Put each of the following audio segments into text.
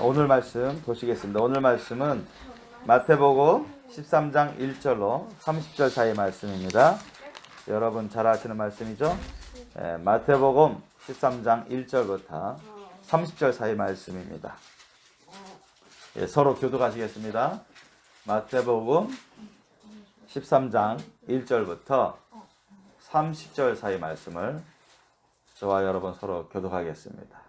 오늘 말씀 보시겠습니다. 오늘 말씀은 마태복음 13장 1절로 30절 사이 말씀입니다. 여러분 잘 아시는 말씀이죠? 마태복음 13장 1절부터 30절 사이 말씀입니다. 서로 교독하시겠습니다. 마태복음 13장 1절부터 30절 사이 말씀을 저와 여러분 서로 교독하겠습니다.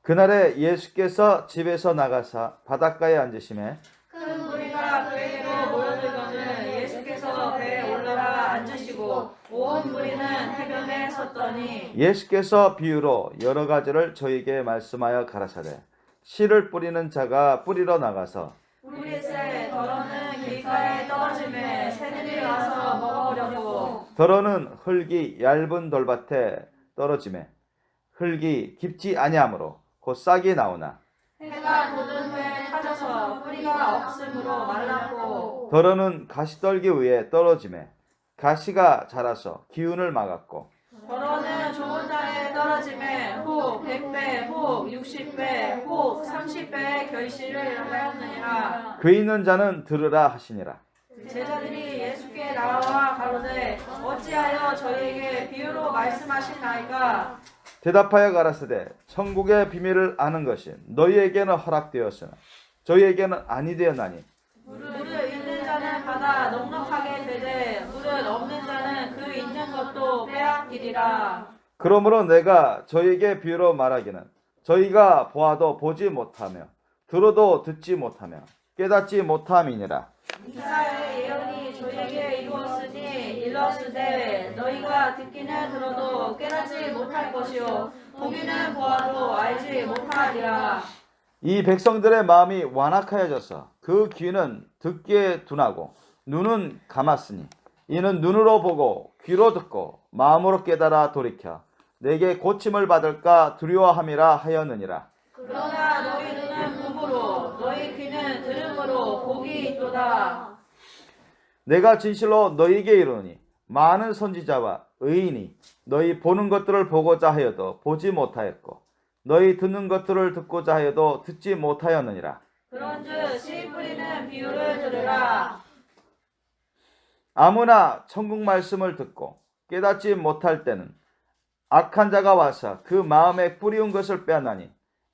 그날에 예수께서 집에서 나가사 바닷가에 앉으시매 큰 무리가 그에게로 모여들거늘 예수께서 배에 올라가 앉으시고 온 무리는 해변에 섰더니 예수께서 비유로 여러 가지를 저에게 말씀하여 가라사대 씨를 뿌리는 자가 뿌리러 나가서 뿌리새 더러는 길가에 떨어지매 새들이 와서 먹어보려고 더러는 흙이 얇은 돌밭에 떨어지매 흙이 깊지 아니하므로 곧 싹이 나오나 해가 돋은 후에 타져서 뿌리가 없으므로 말랐고 더러는 가시떨기 위에 떨어지매 가시가 자라서 기운을 막았고 더러는 좋은 땅에 떨어지매 혹 100배 혹 60배 혹 30배의 결실을 하였느니라. 그 있는 자는 들으라 하시니라. 제자들이 예수께 나와 가로되 어찌하여 저희에게 비유로 말씀하시나이까. 대답하여 가라사대 천국의 비밀을 아는 것이 너희에게는 허락되었으나 저희에게는 아니 되었나니 물을 있는 자는 받아 넉넉하게 되되 물을 없는 자는 그 있는 것도 빼앗기리라. 그러므로 내가 저희에게 비유로 말하기는 저희가 보아도 보지 못하며 들어도 듣지 못하며 깨닫지 못함이니라. 이사야의 예언이 저희에게 이루었으니 일렀으되 너희가 듣기는 들어도 깨닫지 못할 것이요 보기는 보아도 알지 못하리라. 이 백성들의 마음이 완악하여져서 그 귀는 듣기에 둔하고 눈은 감았으니 이는 눈으로 보고 귀로 듣고 마음으로 깨달아 돌이켜 내게 고침을 받을까 두려워함이라 하였느니라. 그러나 너희 눈은 보므로 너희 귀는 들음으로 복이 있도다. 내가 진실로 너희에게 이르노니 많은 선지자와 의인이 너희 보는 것들을 보고자 하여도 보지 못하였고 너희 듣는 것들을 듣고자 하여도 듣지 못하였느니라. 그런즉 씨 뿌리는 비유를 들으라. 아무나 천국 말씀을 듣고 깨닫지 못할 때는 악한 자가 와서 그 마음에 뿌리운 것을 빼앗나니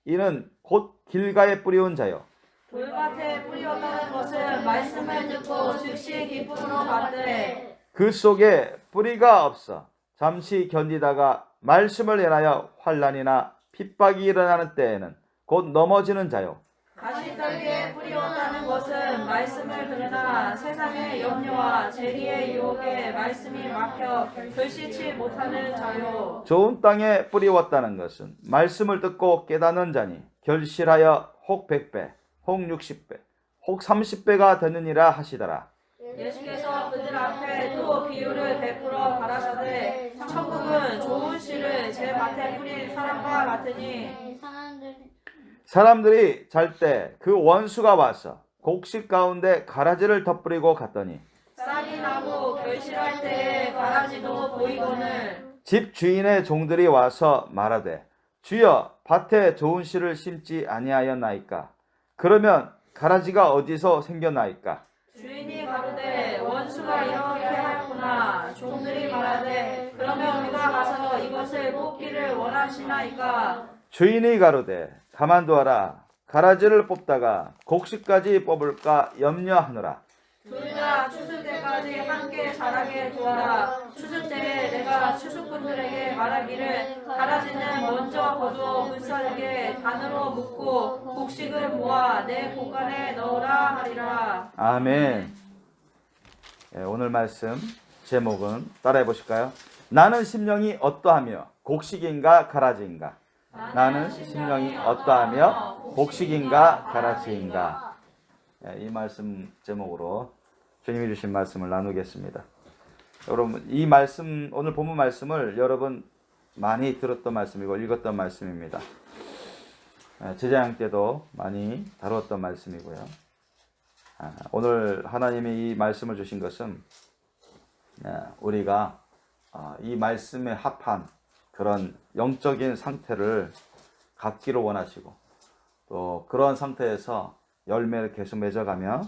이는 곧 길가에 뿌리운 자요 돌밭에 뿌리었다는 것은 말씀을 듣고 즉시 기쁨으로 받되 그 속에 뿌리가 없어 잠시 견디다가 말씀을 인하여 환난이나 핍박이 일어나는 때에는 곧 넘어지는 자요 가시떨기에 뿌리었다는 것은 말씀을 들으나 세상의 염려와 재리의 유혹에 말씀이 막혀 결실치 못하는 자요. 좋은 땅에 뿌리웠다는 것은 말씀을 듣고 깨닫는 자니 결실하여 혹 100배 혹 60배 혹 30배가 되느니라 하시더라. 예수께서 그들 앞에 또 비유를 베풀어 가라사대 천국은 좋은 씨를 제 밭에 뿌린 사람과 같으니 사람들이 잘 때 그 원수가 와서 곡식 가운데 가라지를 덧뿌리고 갔더니 싹이 나고 결실할 때에 가라지도 보이거늘 집 주인의 종들이 와서 말하되 주여 밭에 좋은 씨를 심지 아니하였나이까 그러면 가라지가 어디서 생겨나이까 주인이 가로되 원수가 이렇게 하였구나. 종들이 말하되 그러면 우리가 가서 이것을 뽑기를 원하시나이까. 주인이 가로되 가만두어라 가라지를 뽑다가 곡식까지 뽑을까 염려하노라. 둘 다 추수 때까지 함께 자라게 두어라. 추수 때에 내가 추수꾼들에게 말하기를 가라지는 먼저 거두어 불사르게 단으로 묶고 곡식을 모아 내 곳간에 넣으라 하리라. 아멘. 오늘 말씀 제목은 따라해 보실까요? 나는 심령이 어떠하며 곡식인가 가라지인가? 나는 심령이 어떠하며 곡식인가 가라지인가? 이 말씀 제목으로 주님이 주신 말씀을 나누겠습니다. 여러분 이 말씀 오늘 본문 말씀을 여러분 많이 들었던 말씀이고 읽었던 말씀입니다. 제자양 때도 많이 다뤘던 말씀이고요. 오늘 하나님이 이 말씀을 주신 것은 우리가 이 말씀에 합한 그런 영적인 상태를 갖기를 원하시고 또 그런 상태에서 열매를 계속 맺어가며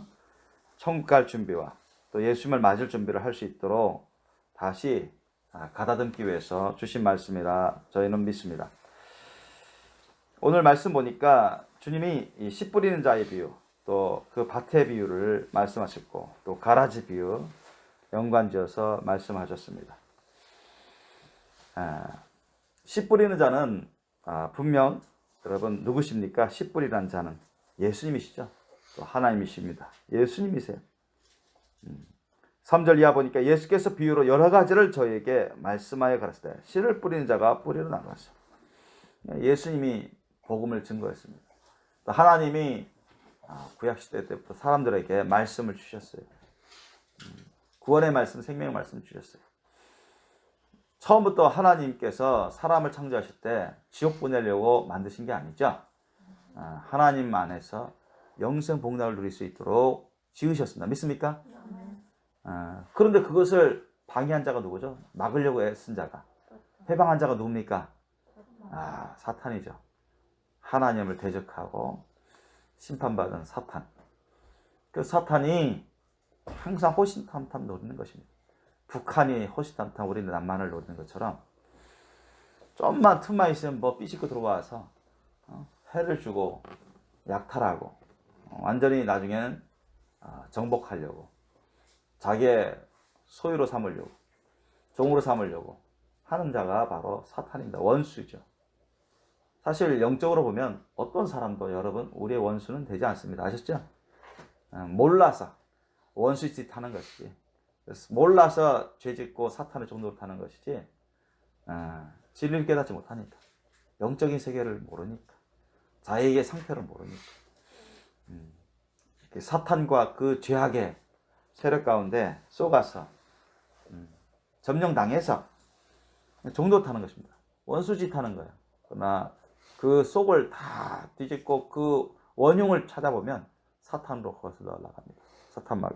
천국 갈 준비와 또 예수님을 맞을 준비를 할 수 있도록 다시 가다듬기 위해서 주신 말씀이라 저희는 믿습니다. 오늘 말씀 보니까 주님이 이 씨 뿌리는 자의 비유, 또 그 밭의 비유를 말씀하셨고 또 가라지 비유 연관지어서 말씀하셨습니다. 씨 뿌리는 자는 분명 여러분 누구십니까? 씨 뿌리라는 자는 예수님이시죠. 또 하나님이십니다. 예수님이세요. 3절 이하 보니까 예수께서 비유로 여러 가지를 저희에게 말씀하여 가르치되 씨를 뿌리는 자가 뿌리로 나가서 예수님이 복음을 증거했습니다. 또 하나님이 구약시대 때부터 사람들에게 말씀을 주셨어요. 구원의 말씀, 생명의 말씀을 주셨어요. 처음부터 하나님께서 사람을 창조하실 때 지옥 보내려고 만드신 게 아니죠. 하나님 안에서 영생 복락을 누릴 수 있도록 지으셨습니다. 믿습니까? 그런데 그것을 방해한 자가 누구죠? 막으려고 애쓴 자가. 해방한 자가 누굽니까? 사탄이죠. 하나님을 대적하고 심판받은 사탄. 그 사탄이 항상 호신탐탐 노리는 것입니다. 북한이 호시탐탐 우리는 남한을 노리는 것처럼 좀만 틈만 있으면 뭐 삐집고 들어와서 해를 주고 약탈하고 완전히 나중에는 정복하려고 자기의 소유로 삼으려고 종으로 삼으려고 하는 자가 바로 사탄입니다. 원수죠. 사실 영적으로 보면 어떤 사람도 여러분 우리의 원수는 되지 않습니다. 아셨죠? 몰라서 원수짓 하는 것이지 몰라서 죄짓고 사탄의 종로를 타는 것이지 진리를 깨닫지 못하니까 영적인 세계를 모르니까 자기의 상태를 모르니까 사탄과 그 죄악의 세력 가운데 쏘가서 점령당해서 종로 타는 것입니다. 원수짓 하는 거예요. 그러나 그 속을 다 뒤집고 그 원흉을 찾아보면 사탄으로 거슬러 올라갑니다. 사탄마귀.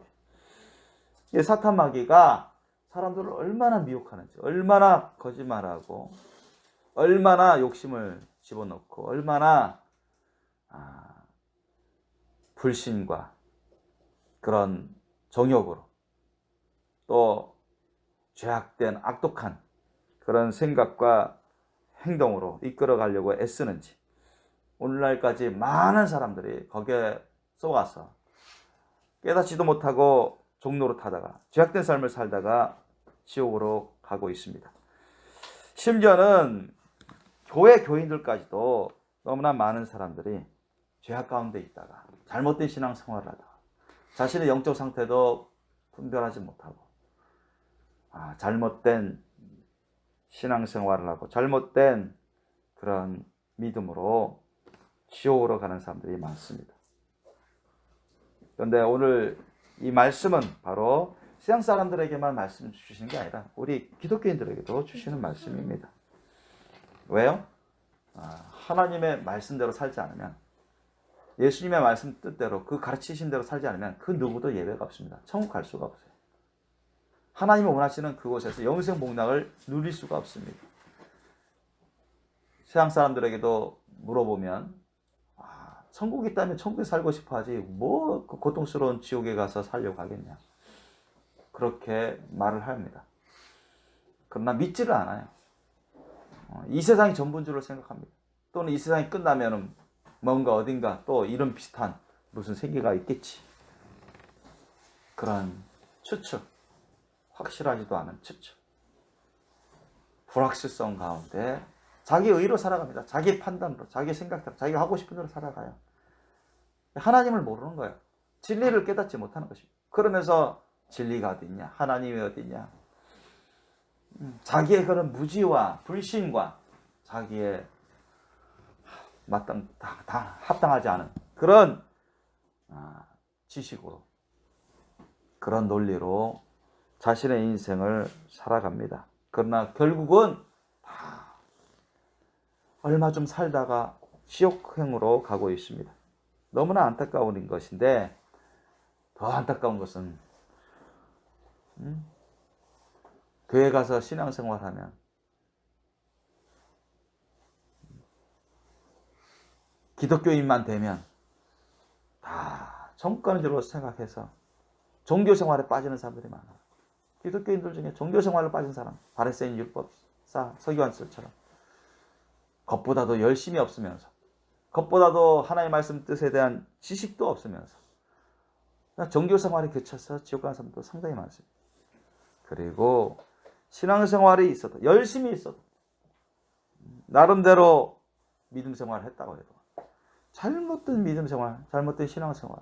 이 사탄마귀가 사람들을 얼마나 미혹하는지, 얼마나 거짓말하고, 얼마나 욕심을 집어넣고, 얼마나 불신과 그런 정욕으로 또 죄악된 악독한 그런 생각과 행동으로 이끌어가려고 애쓰는지 오늘날까지 많은 사람들이 거기에 쏘아서 깨닫지도 못하고 종로로 타다가 죄악된 삶을 살다가 지옥으로 가고 있습니다. 심지어는 교회 교인들까지도 너무나 많은 사람들이 죄악 가운데 있다가 잘못된 신앙생활을 하다가 자신의 영적 상태도 분별하지 못하고 잘못된 신앙생활을 하고 잘못된 그런 믿음으로 지옥으로 가는 사람들이 많습니다. 그런데 오늘 이 말씀은 바로 세상 사람들에게만 말씀 주시는 게 아니라 우리 기독교인들에게도 주시는 말씀입니다. 왜요? 하나님의 말씀대로 살지 않으면 예수님의 말씀 뜻대로 그 가르치신 대로 살지 않으면 그 누구도 예배가 없습니다. 천국 갈 수가 없어요. 하나님이 원하시는 그곳에서 영생 복락을 누릴 수가 없습니다. 세상 사람들에게도 물어보면 천국이 있다면 천국에 살고 싶어 하지 뭐 그 고통스러운 지옥에 가서 살려고 하겠냐 그렇게 말을 합니다. 그러나 믿지를 않아요. 이 세상이 전부인 줄로 생각합니다. 또는 이 세상이 끝나면 뭔가 어딘가 또 이런 비슷한 무슨 세계가 있겠지. 그런 추측, 확실하지도 않은 추측, 불확실성 가운데 자기 의로 살아갑니다. 자기 판단으로, 자기 생각대로, 자기가 하고 싶은 대로 살아가요. 하나님을 모르는 거예요. 진리를 깨닫지 못하는 것입니다. 그러면서 진리가 어디 있냐? 하나님이 어디 있냐? 자기의 그런 무지와 불신과 자기의 합당하지 않은 그런 지식으로 그런 논리로 자신의 인생을 살아갑니다. 그러나 결국은 다 얼마 좀 살다가 지옥행으로 가고 있습니다. 너무나 안타까운 것인데 더 안타까운 것은 교회 가서 신앙생활하면 기독교인만 되면 다 정권주로 생각해서 종교 생활에 빠지는 사람들이 많아요. 기독교인들 중에 종교 생활로 빠진 사람, 바리새인 율법사 서기관들처럼 겉보다도 열심히 없으면서, 겉보다도 하나님의 말씀 뜻에 대한 지식도 없으면서 그냥 종교 생활에 그쳐서 지옥 가는 사람도 상당히 많습니다. 그리고 신앙생활이 있어도, 열심히 있어도 나름대로 믿음 생활을 했다고 해도 잘못된 믿음 생활, 잘못된 신앙생활,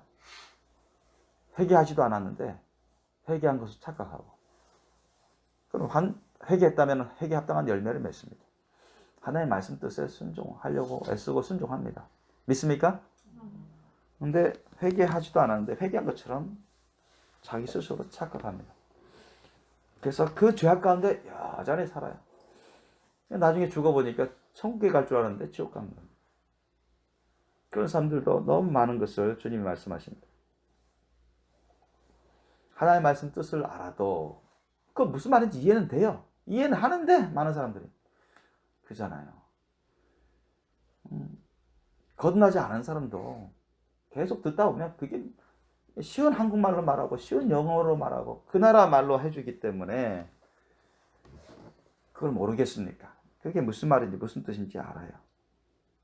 회개하지도 않았는데 회개한 것을 착각하고, 그럼 회개했다면 회개 합당한 열매를 맺습니다. 하나님의 말씀 뜻에 순종하려고 애쓰고 순종합니다. 믿습니까? 근데 회개하지도 않았는데 회개한 것처럼 자기 스스로 착각합니다. 그래서 그 죄악 가운데 여전히 살아요. 나중에 죽어보니까 천국에 갈 줄 알았는데 지옥 갑니다. 그런 사람들도 너무 많은 것을 주님이 말씀하십니다. 하나님의 말씀 뜻을 알아도 그 무슨 말인지 이해는 돼요. 이해는 하는데 많은 사람들이 그잖아요. 거듭나지 않은 사람도 계속 듣다 보면 그게 쉬운 한국말로 말하고 쉬운 영어로 말하고 그 나라 말로 해주기 때문에 그걸 모르겠습니까? 그게 무슨 말인지 무슨 뜻인지 알아요.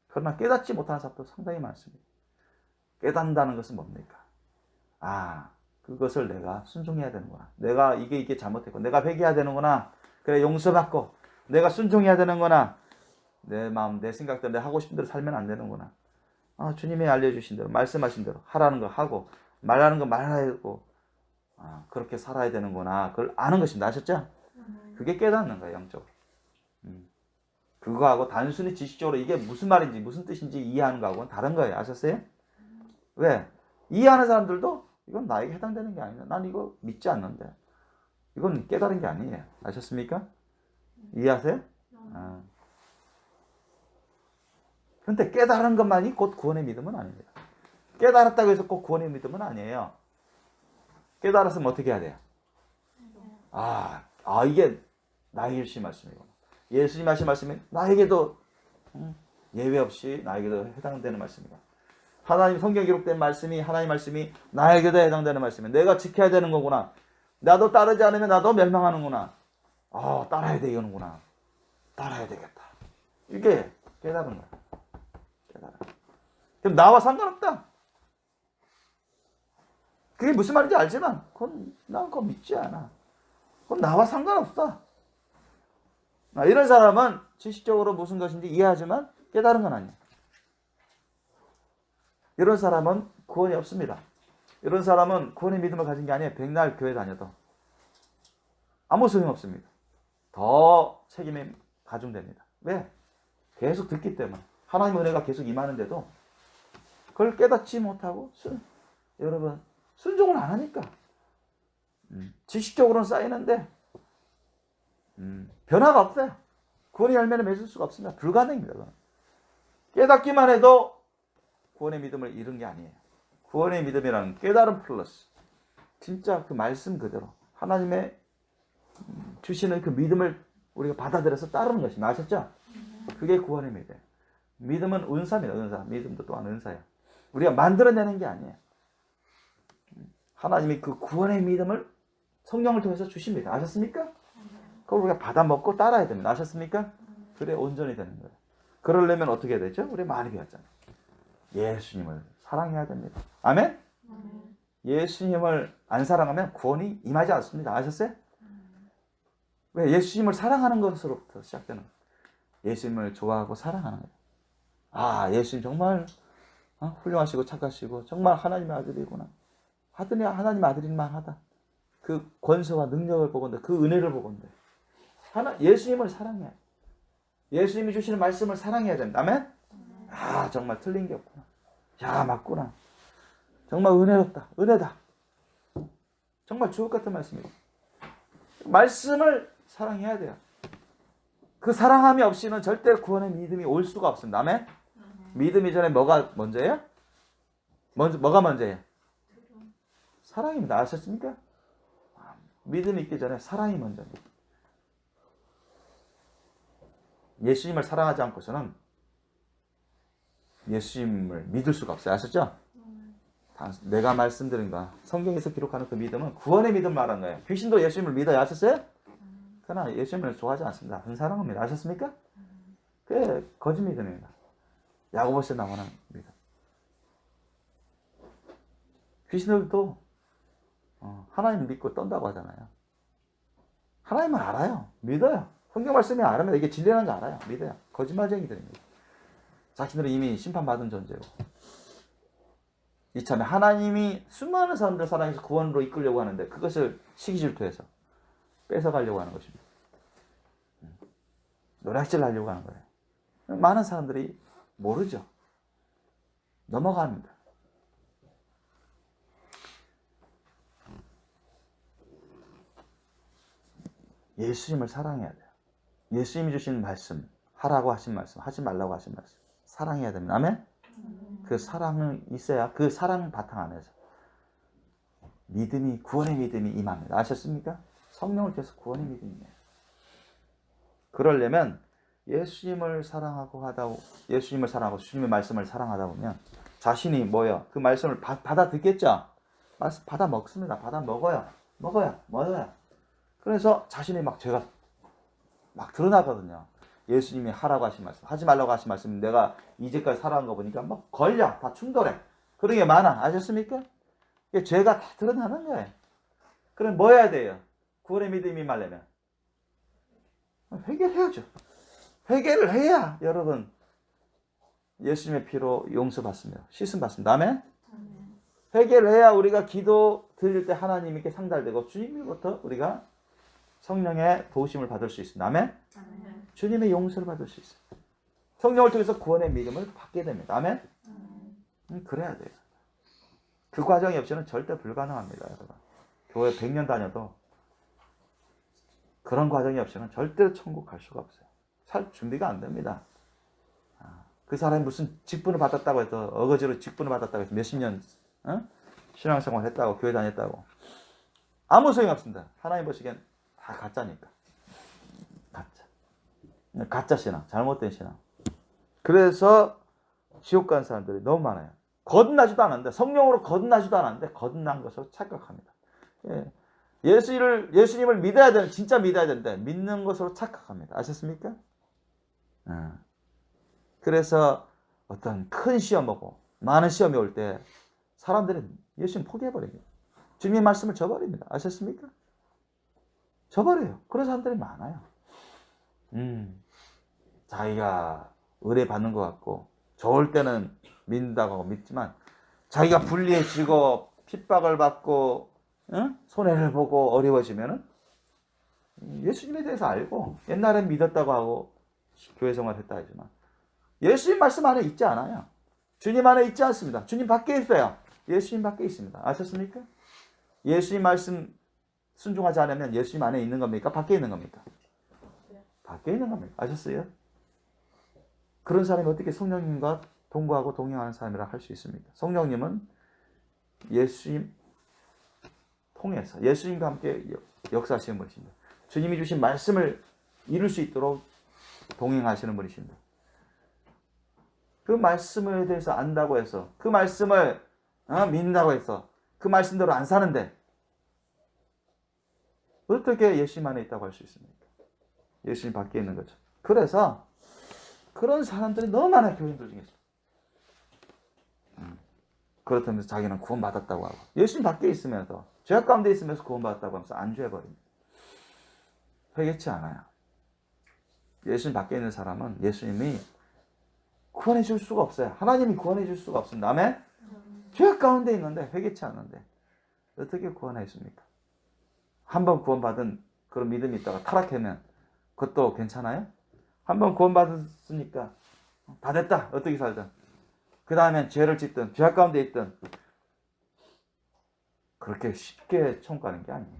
그러나 깨닫지 못하는 사람도 상당히 많습니다. 깨닫는다는 것은 뭡니까? 아, 그것을 내가 순종해야 되는구나. 내가 이게 잘못했고 내가 회개해야 되는구나. 그래, 용서받고 내가 순종해야 되는구나. 내 마음, 내 생각대로 내가 하고 싶은 대로 살면 안 되는구나. 주님이 알려주신 대로, 말씀하신 대로 하라는 거 하고 말하는 거 말해야 되고 그렇게 살아야 되는구나. 그걸 아는 것입니다. 아셨죠? 그게 깨닫는 거예요, 영적으로. 그거하고 단순히 지식적으로 이게 무슨 말인지 무슨 뜻인지 이해하는 거하고는 다른 거예요. 아셨어요? 왜? 이해하는 사람들도 이건 나에게 해당되는 게 아니야. 난 이거 믿지 않는데. 이건 깨달은 게 아니에요. 아셨습니까? 이해하세요? 그런데 깨달은 것만이 곧 구원의 믿음은 아닙니다. 깨달았다고 해서 꼭 구원의 믿음은 아니에요. 깨달았으면 어떻게 해야 돼요? 이게 나에게 주신 말씀이구나. 예수님 하신 말씀이 나에게도 예외 없이 나에게도 해당되는 말씀이다. 하나님 성경에 기록된 말씀이, 하나님 말씀이 나에게도 해당되는 말씀이에요. 내가 지켜야 되는 거구나. 나도 따르지 않으면 나도 멸망하는구나. 따라야 되겠구나. 따라야 되겠다. 이게 깨달은 거야. 그럼 나와 상관없다. 그게 무슨 말인지 알지만 난 그거 믿지 않아. 그건 나와 상관없어. 이런 사람은 지식적으로 무슨 것인지 이해하지만 깨달은 건 아니야. 이런 사람은 구원이 없습니다. 이런 사람은 구원의 믿음을 가진 게 아니에요. 백날 교회 다녀도 아무 소용 없습니다. 더 책임이 가중됩니다. 왜? 계속 듣기 때문에. 하나님의 은혜가 계속 임하는데도 그걸 깨닫지 못하고 여러분 순종을 안 하니까 지식적으로는 쌓이는데 변화가 없어요. 구원의 열매를 맺을 수가 없습니다. 불가능입니다. 그건. 깨닫기만 해도 구원의 믿음을 잃은 게 아니에요. 구원의 믿음이라는 깨달음 플러스 진짜 그 말씀 그대로 하나님의 주시는 그 믿음을 우리가 받아들여서 따르는 것입니다. 아셨죠? 그게 구원의 믿음. 믿음은 은사입니다. 은사. 믿음도 또한 은사예요. 우리가 만들어내는 게 아니에요. 하나님이 그 구원의 믿음을 성령을 통해서 주십니다. 아셨습니까? 그걸 우리가 받아 먹고 따라야 됩니다. 아셨습니까? 그래 온전히 되는 거예요. 그러려면 어떻게 해야 되죠? 우리 많이 배웠잖아요. 예수님을 사랑해야 됩니다. 아멘? 예수님을 안 사랑하면 구원이 임하지 않습니다. 아셨어요? 왜? 예수님을 사랑하는 것으로부터 시작되는 거예요. 예수님을 좋아하고 사랑하는 거예요. 예수님 정말 훌륭하시고 착하시고 정말 하나님의 아들이구나. 하더니 하나님의 아들인만 하다. 그 권세와 능력을 보건대 그 은혜를 보건대 예수님을 사랑해야 돼. 예수님이 주시는 말씀을 사랑해야 된다. 아멘? 정말 틀린 게 없구나. 맞구나. 정말 은혜롭다. 은혜다. 정말 주옥 같은 말씀이고. 말씀을 사랑해야 돼요. 그 사랑함이 없이는 절대 구원의 믿음이 올 수가 없습니다. 아멘? 믿음 이전에 뭐가 먼저예요? 뭐가 먼저예요? 사랑입니다. 아셨습니까? 믿음이 있기 전에 사랑이 먼저입니다. 예수님을 사랑하지 않고서는 예수님을 믿을 수가 없어요. 아셨죠? 내가 말씀드린 거 성경에서 기록하는 그 믿음은 구원의 믿음 말하는 거예요. 귀신도 예수님을 믿어요. 아셨어요? 그러나 예수님을 좋아하지 않습니다. 안 사랑합니다. 아셨습니까? 그게 거짓 믿음입니다. 야고보서에 나오는 믿음. 귀신들도 하나님 믿고 떤다고 하잖아요. 하나님을 알아요. 믿어요. 성경 말씀이 알면 이게 진리라는 거 알아요. 믿어요. 거짓말쟁이들입니다. 자신들은 이미 심판받은 존재고. 이참에 하나님이 수많은 사람들 사랑해서 구원으로 이끌려고 하는데 그것을 시기질투해서 뺏어가려고 하는 것입니다. 노략질 하려고 하는 거예요. 많은 사람들이 모르죠. 넘어갑니다. 예수님을 사랑해야 돼요. 예수님이 주신 말씀, 하라고 하신 말씀, 하지 말라고 하신 말씀 사랑해야 됩니다. 아멘? 그 사랑은 있어야 그 사랑 바탕 안에서 믿음이, 구원의 믿음이 임합니다. 아셨습니까? 성령을 통해서 구원의 믿음이에요. 그러려면 예수님을 사랑하고 주님의 말씀을 사랑하다 보면 자신이 뭐요? 그 말씀을 받아 듣겠죠? 받아 먹습니다. 받아 먹어요. 먹어요. 그래서 자신이 막 죄가 막 드러나거든요. 예수님이 하라고 하신 말씀, 하지 말라고 하신 말씀, 내가 이제까지 살아온 거 보니까 막 걸려. 다 충돌해. 그런 게 많아. 아셨습니까? 이게 죄가 다 드러나는 거예요. 그럼 뭐 해야 돼요? 구원의 믿음이 임하려면 회개해야죠. 회개를 해야 여러분 예수님의 피로 용서받습니다. 씻음 받습니다. 아멘? 회개를 해야 우리가 기도 드릴 때 하나님께 상달되고 주님으로부터 우리가 성령의 도우심을 받을 수 있습니다. 아멘? 주님의 용서를 받을 수 있어요. 성령을 통해서 구원의 믿음을 받게 됩니다. 아멘? 그래야 돼요. 그 과정이 없이는 절대 불가능합니다. 여러분. 교회 100년 다녀도 그런 과정이 없이는 절대로 천국 갈 수가 없어요. 살 준비가 안 됩니다. 그 사람이 무슨 직분을 받았다고 해서 어거지로 직분을 받았다고 해서 몇십 년 신앙생활 했다고 교회 다녔다고 아무 소용이 없습니다. 하나님 보시기엔 다 가짜니까. 가짜 신앙, 잘못된 신앙. 그래서 지옥 간 사람들이 너무 많아요. 거듭나지도 않았는데, 성령으로 거듭나지도 않았는데 거듭난 것으로 착각합니다. 예수님을 믿어야 되는, 진짜 믿어야 되는데 믿는 것으로 착각합니다. 아셨습니까? 그래서 어떤 큰 시험 오고 많은 시험이 올 때 사람들은 예수님 포기해버립니다. 주님의 말씀을 저버립니다. 아셨습니까? 저버려요. 그런 사람들이 많아요. 자기가 의뢰 받는 것 같고 좋을 때는 믿는다고 믿지만 자기가 불리해지고 핍박을 받고 손해를 보고 어려워지면은 예수님에 대해서 알고 옛날엔 믿었다고 하고 교회 생활했다 하지만 예수님 말씀 안에 있지 않아요. 주님 안에 있지 않습니다. 주님 밖에 있어요. 예수님 밖에 있습니다. 아셨습니까? 예수님 말씀 순종하지 않으면 예수님 안에 있는 겁니까? 밖에 있는 겁니까? 밖에 있는 겁니다. 아셨어요? 그런 사람이 어떻게 성령님과 동거하고 동행하는 사람이라 할 수 있습니까? 성령님은 예수님 통해서 예수님과 함께 역사하시는 분이십니다. 주님이 주신 말씀을 이룰 수 있도록 동행하시는 분이십니다. 그 말씀에 대해서 안다고 해서 그 말씀을 믿는다고 해서 그 말씀대로 안 사는데 어떻게 예수님 안에 있다고 할 수 있습니까? 예수님 밖에 있는 거죠. 그래서 그런 사람들이 너무 많아요. 교인들 중에서. 그렇다면서 자기는 구원받았다고 하고 예수님 밖에 있으면서 죄악 가운데 있으면서 구원받았다고 하면서 안주해버립니다. 회개치 않아요. 예수님 밖에 있는 사람은 예수님이 구원해 줄 수가 없어요. 하나님이 구원해 줄 수가 없습니다. 아멘? 죄악 가운데 있는데 회개치 않는데 어떻게 구원해 줍니까? 한번 구원받은 그런 믿음이 있다가 타락하면 그것도 괜찮아요? 한번 구원받았으니까 다 됐다. 어떻게 살든. 그 다음엔 죄를 짓든 죄악 가운데 있든 그렇게 쉽게 천국 가는 게 아니에요.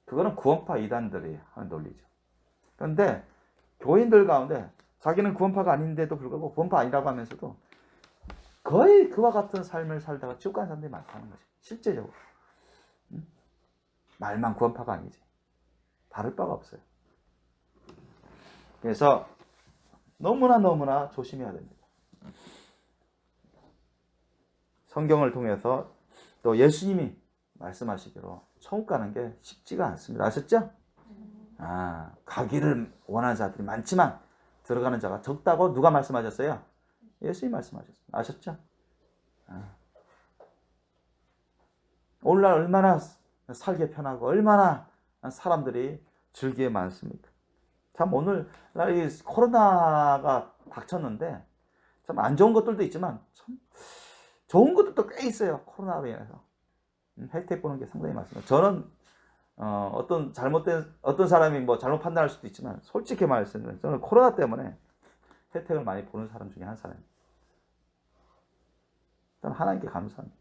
그거는 구원파 이단들이 하는 논리죠. 그런데 교인들 가운데 자기는 구원파가 아닌데도 불구하고 구원파 아니라고 하면서도 거의 그와 같은 삶을 살다가 지옥 가는 사람들이 많다는 거죠. 실제적으로. 말만 구원파가 아니지. 다를 바가 없어요. 그래서 너무나 조심해야 됩니다. 성경을 통해서 또 예수님이 말씀하시기로 천국 가는 게 쉽지가 않습니다. 아셨죠? 가기를 원하는 자들이 많지만 들어가는 자가 적다고 누가 말씀하셨어요? 예수님이 말씀하셨어요. 아셨죠? 오늘날 얼마나 살기 편하고 얼마나 사람들이 즐기에 많습니까? 참 오늘날 이 코로나가 닥쳤는데 참 안 좋은 것들도 있지만 참 좋은 것들도 꽤 있어요. 코로나로 인해서 혜택 보는 게 상당히 많습니다. 저는 어떤 사람이 뭐 잘못 판단할 수도 있지만 솔직히 말씀드리면 저는 코로나 때문에 혜택을 많이 보는 사람 중에 한 사람입니다. 저는 하나님께 감사합니다.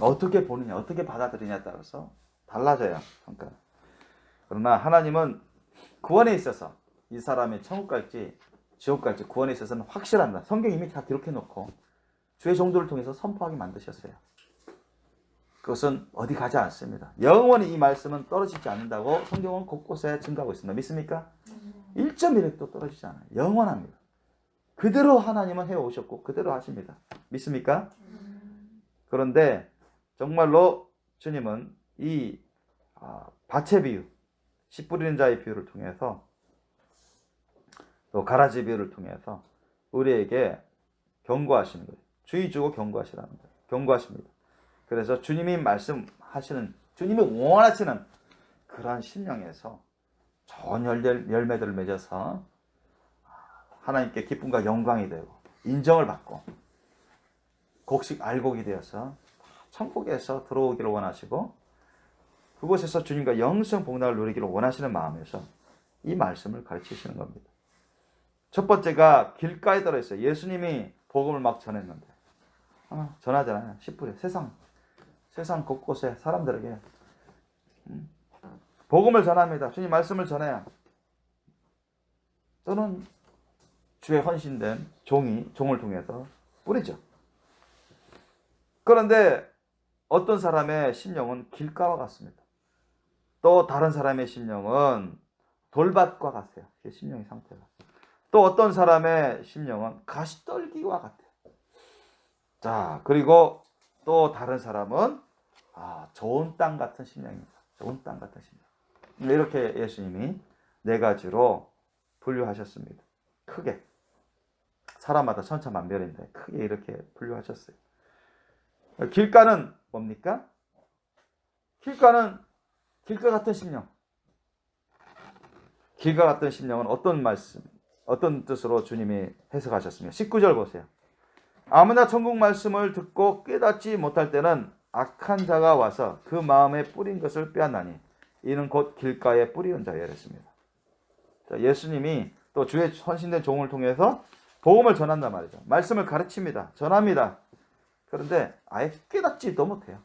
어떻게 보느냐, 어떻게 받아들이냐에 따라서 달라져요, 평가는. 그러나 하나님은 구원에 있어서 이 사람이 천국 갈지 지옥 갈지 구원에 있어서는 확실합니다. 성경 이미 다 기록해 놓고 주의 종도를 통해서 선포하게 만드셨어요. 그것은 어디 가지 않습니다. 영원히 이 말씀은 떨어지지 않는다고 성경은 곳곳에 증가하고 있습니다. 믿습니까? 1.1획도 떨어지지 않아요. 영원합니다. 그대로 하나님은 해오셨고 그대로 하십니다. 믿습니까? 그런데 정말로 주님은 이 밭의 비유, 씨 뿌리는 자의 비유를 통해서 또 가라지 비유를 통해서 우리에게 경고하시는 거예요. 주의 주고 경고하시라는 거예요. 경고하십니다. 그래서 주님이 말씀하시는, 주님이 원하시는 그러한 심령에서 좋은 열매들을 맺어서 하나님께 기쁨과 영광이 되고 인정을 받고 곡식 알곡이 되어서 천국에서 들어오기를 원하시고 그곳에서 주님과 영생 복락을 누리기를 원하시는 마음에서 이 말씀을 가르치시는 겁니다. 첫 번째가 길가에 들어있어요. 예수님이 복음을 막 전했는데 전하잖아요. 10불에 세상 곳곳에 사람들에게 복음을 전합니다. 주님 말씀을 전해요. 또는 주의 헌신된 종을 통해서 뿌리죠. 그런데 어떤 사람의 심령은 길가와 같습니다. 또 다른 사람의 심령은 돌밭과 같아요. 그 심령의 상태가. 또 어떤 사람의 심령은 가시떨기와 같아요. 자, 그리고 또 다른 사람은 좋은 땅 같은 심령입니다. 좋은 땅 같은 심령. 이렇게 예수님이 네 가지로 분류하셨습니다. 크게. 사람마다 천차만별인데 크게 이렇게 분류하셨어요. 길가는 뭡니까? 길가는 길가 같은 심령. 길가 같은 심령은 어떤 뜻으로 주님이 해석하셨습니까? 19절 보세요. 아무나 천국 말씀을 듣고 깨닫지 못할 때는 악한 자가 와서 그 마음에 뿌린 것을 빼앗나니 이는 곧 길가에 뿌리는 자예요. 이랬습니다. 자, 예수님이 또 주의 헌신된 종을 통해서 복음을 전한단 말이죠. 말씀을 가르칩니다. 전합니다. 그런데 아예 깨닫지도 못해요.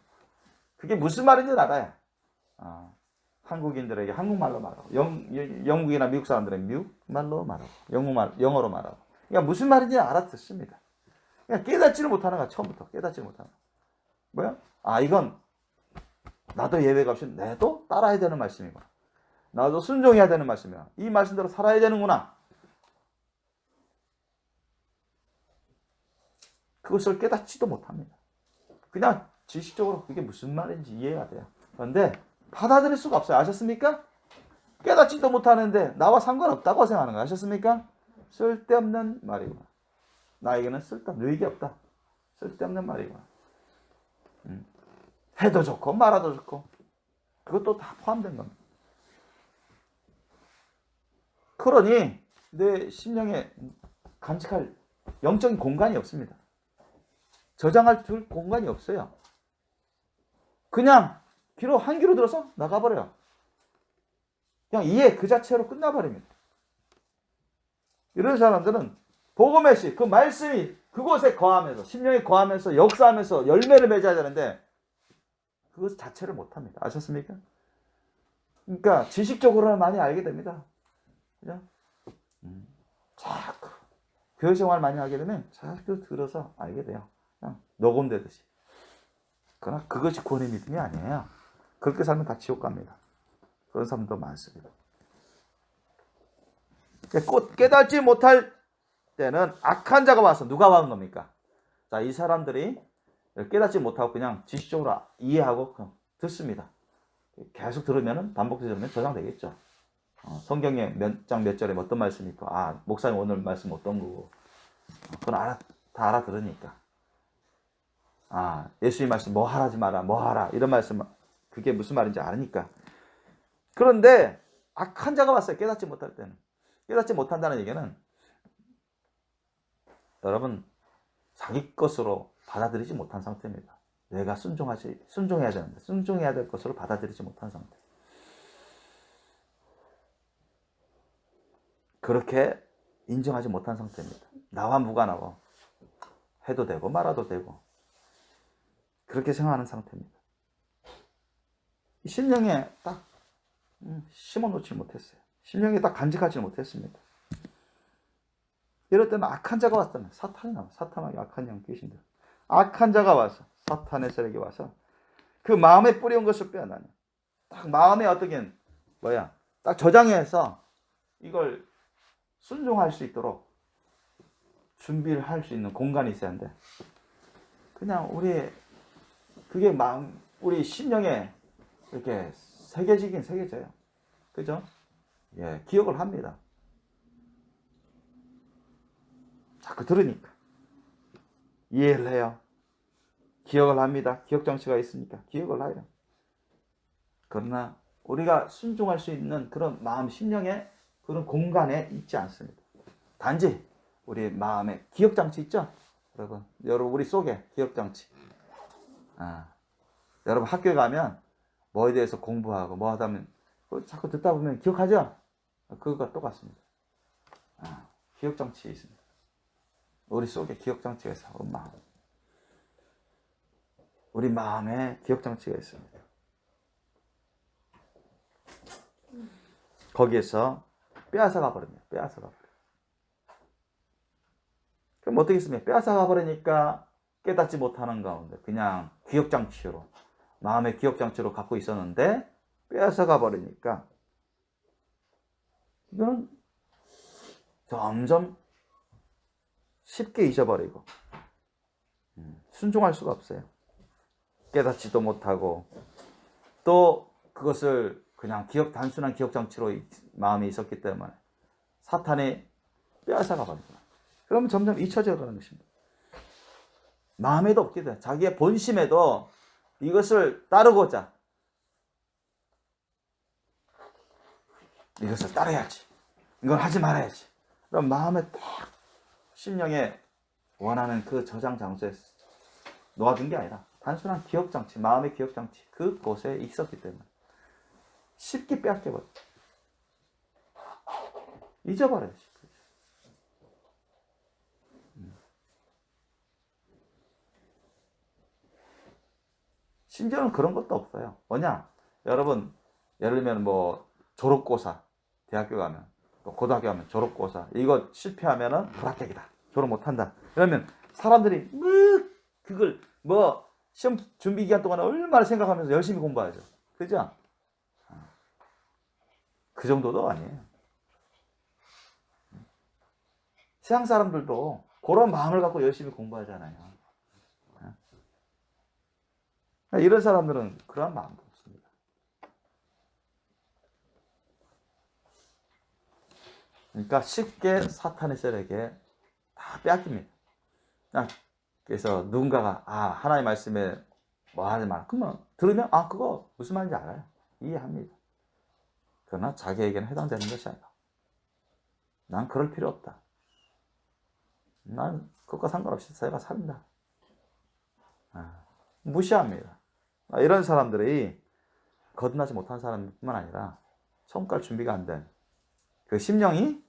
그게 무슨 말인지 알아요. 한국인들에게 한국말로 말하고 영국이나 미국 사람들은 미국말로 말하고 영어로 말하고 그러니까 무슨 말인지 알아듣습니다. 그러니까 깨닫지를 못하는 거야. 처음부터 깨닫지를 못하는 거야. 뭐야? 이건 나도 예외가 없이 나도 따라야 되는 말씀이구나. 나도 순종해야 되는 말씀이야. 이 말씀대로 살아야 되는구나. 그것을 깨닫지도 못합니다. 그냥 지식적으로 그게 무슨 말인지 이해가 돼요. 그런데 받아들일 수가 없어요. 아셨습니까? 깨닫지도 못하는데 나와 상관없다고 생각하는 거 아셨습니까? 쓸데없는 말이구나. 나에게는 쓸데없는 의익이 없다. 쓸데없는 말이구나. 해도 좋고 말아도 좋고 그것도 다 포함된 겁니다. 그러니 내 심령에 간직할 영적인 공간이 없습니다. 저장할 공간이 없어요. 그냥 한 귀로 들어서 나가버려요. 그냥 이해 그 자체로 끝나버립니다. 이런 사람들은 복음의 씨, 그 말씀이 그곳에 거하면서 심령에 거하면서 역사하면서 열매를 맺어야 되는데 그것 자체를 못합니다. 아셨습니까? 그러니까 지식적으로는 많이 알게 됩니다. 그죠? 자꾸 교회 생활 많이 하게 되면 자꾸 들어서 알게 돼요. 그냥 녹음되듯이. 그러나 그것이 구원의 믿음이 아니에요. 그렇게 살면 다 지옥 갑니다. 그런 사람도 많습니다. 깨닫지 못할 때는 악한 자가 와서 누가 와는 겁니까? 자, 이 사람들이 깨닫지 못하고 그냥 지식적으로 이해하고 그냥 듣습니다. 계속 들으면 반복되면 저장되겠죠. 성경에 몇 장 몇 절에 어떤 말씀이 있고, 아, 목사님 오늘 말씀 어떤 거고, 그건 다 알아들으니까. 아, 예수님 말씀 뭐 하라지 마라, 뭐 하라, 이런 말씀, 그게 무슨 말인지 아니까. 그런데 악한 자가 왔어요. 깨닫지 못할 때는. 깨닫지 못한다는 얘기는 여러분 자기 것으로 받아들이지 못한 상태입니다. 내가 순종해야 되는데 순종해야 될 것으로 받아들이지 못한 상태. 그렇게 인정하지 못한 상태입니다. 나와 무관하고 해도 되고 말아도 되고 그렇게 생각하는 상태입니다. 심령에 딱 심어놓지 못했어요. 심령에 딱 간직하지 못했습니다. 이럴 때는 악한 자가 왔다면 사탄이 나와. 사탄하고 악한 영 귀신들. 악한 자가 와서 사탄의 세력이 와서 그 마음에 뿌려온 것을 빼어나냐. 딱 마음에 어떻게 딱 저장해서 이걸 순종할 수 있도록 준비를 할 수 있는 공간이 있어야 하는데 그냥 그게 마음 우리 심령에 이렇게 새겨지긴 새겨져요. 그죠? 예, 기억을 합니다. 자꾸 들으니까 이해를 해요. 기억을 합니다. 기억 장치가 있으니까 기억을 해요. 그러나 우리가 순종할 수 있는 그런 마음 심령의 그런 공간에 있지 않습니다. 단지 우리 마음에 기억 장치 있죠? 여러분 우리 속에 기억 장치. 여러분 학교에 가면 뭐에 대해서 공부하고 뭐 하다면 자꾸 듣다 보면 기억하죠? 그거가 똑같습니다. 기억 장치 있습니다. 우리 속에 기억 장치가 있어요. 우리 마음에 기억 장치가 있습니다. 거기에서 빼앗아가 버립니다. 빼앗아가 버려요. 그럼 어떻게 했습니까? 빼앗아가 버리니까 깨닫지 못하는 가운데 그냥 기억 장치로 마음의 기억 장치로 갖고 있었는데 빼앗아가 버리니까 이거는 점점 쉽게 잊어버리고 순종할 수가 없어요. 깨닫지도 못하고 또 그것을 그냥 단순한 기억 장치로 마음에 있었기 때문에 사탄이 빼앗아가 버립니다. 그러면 점점 잊혀져 가는 것입니다. 마음에도 없게 돼요. 자기의 본심에도 이것을 따르고자 이것을 따라야지. 이걸 하지 말아야지. 그럼 마음에 딱 심령에 원하는 그 저장 장소에 놓아둔 게 아니라 단순한 기억 장치, 마음의 기억 장치 그곳에 있었기 때문에 쉽게 빼앗겨버려. 잊어버려요. 심지어는 그런 것도 없어요. 뭐냐? 여러분, 예를 들면 졸업고사, 대학교 가면, 또 고등학교 가면 졸업고사, 이거 실패하면은 불합격이다. 졸업 못한다. 그러면 사람들이 그걸 시험 준비 기간 동안에 얼마나 생각하면서 열심히 공부하죠. 그죠? 그 정도도 아니에요. 세상 사람들도 그런 마음을 갖고 열심히 공부하잖아요. 이런 사람들은 그런 마음도 없습니다. 그러니까 쉽게 사탄의 세력에 다 빼앗깁니다. 그래서 누군가가 하나님 말씀에 뭐 하지 마. 그러면 들으면 그거 무슨 말인지 알아요. 이해합니다. 그러나 자기에게는 해당되는 것이 아니다. 난 그럴 필요 없다. 난 그것과 상관없이 내가 산다. 무시합니다. 이런 사람들이 거듭나지 못한 사람뿐만 아니라 성갈 준비가 안 된 그 심령이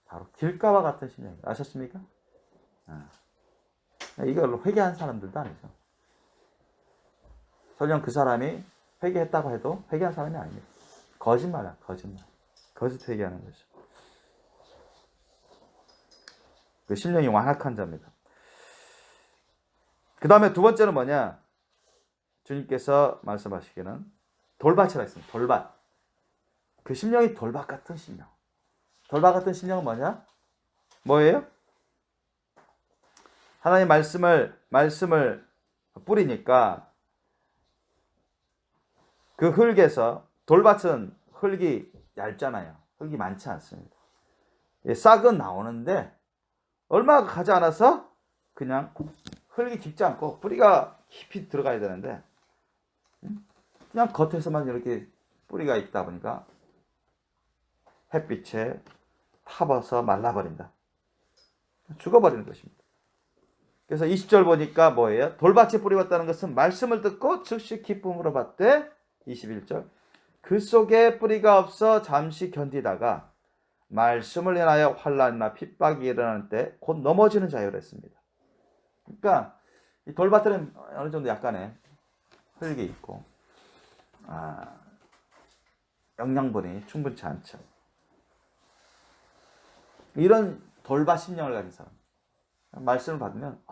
바로 길가와 같은 심령입니다. 아셨습니까? 이걸로 회개한 사람들도 아니죠. 설령 그 사람이 회개했다고 해도 회개한 사람이 아닙니다. 거짓말이야, 거짓말. 거짓 회개하는 거죠. 그 심령이 완악한 자입니다. 그 다음에 두 번째는 뭐냐? 주님께서 말씀하시기는 돌밭이라 했습니다. 돌밭. 그 심령이 돌밭 같은 심령. 돌밭 같은 심령은 뭐냐? 뭐예요? 하나님 말씀을 뿌리니까 그 흙에서, 돌밭은 흙이 얇잖아요. 흙이 많지 않습니다. 싹은 나오는데 얼마 가지 않아서 그냥 흙이 깊지 않고 뿌리가 깊이 들어가야 되는데 그냥 겉에서만 이렇게 뿌리가 있다 보니까 햇빛에 타버서 말라버린다. 죽어버리는 것입니다. 그래서 20절 보니까 뭐예요? 돌밭에 뿌리 받다는 것은 말씀을 듣고 즉시 기쁨으로 받되, 21절, 그 속에 뿌리가 없어 잠시 견디다가 말씀을 인하여 환난이나 핍박이 일어날 때 곧 넘어지는 자유를 했습니다. 그러니까 이 돌밭에는 어느 정도 약간의 흙이 있고 영양분이 충분치 않죠. 이런 돌밭 심령을 가진 사람, 말씀을 받으면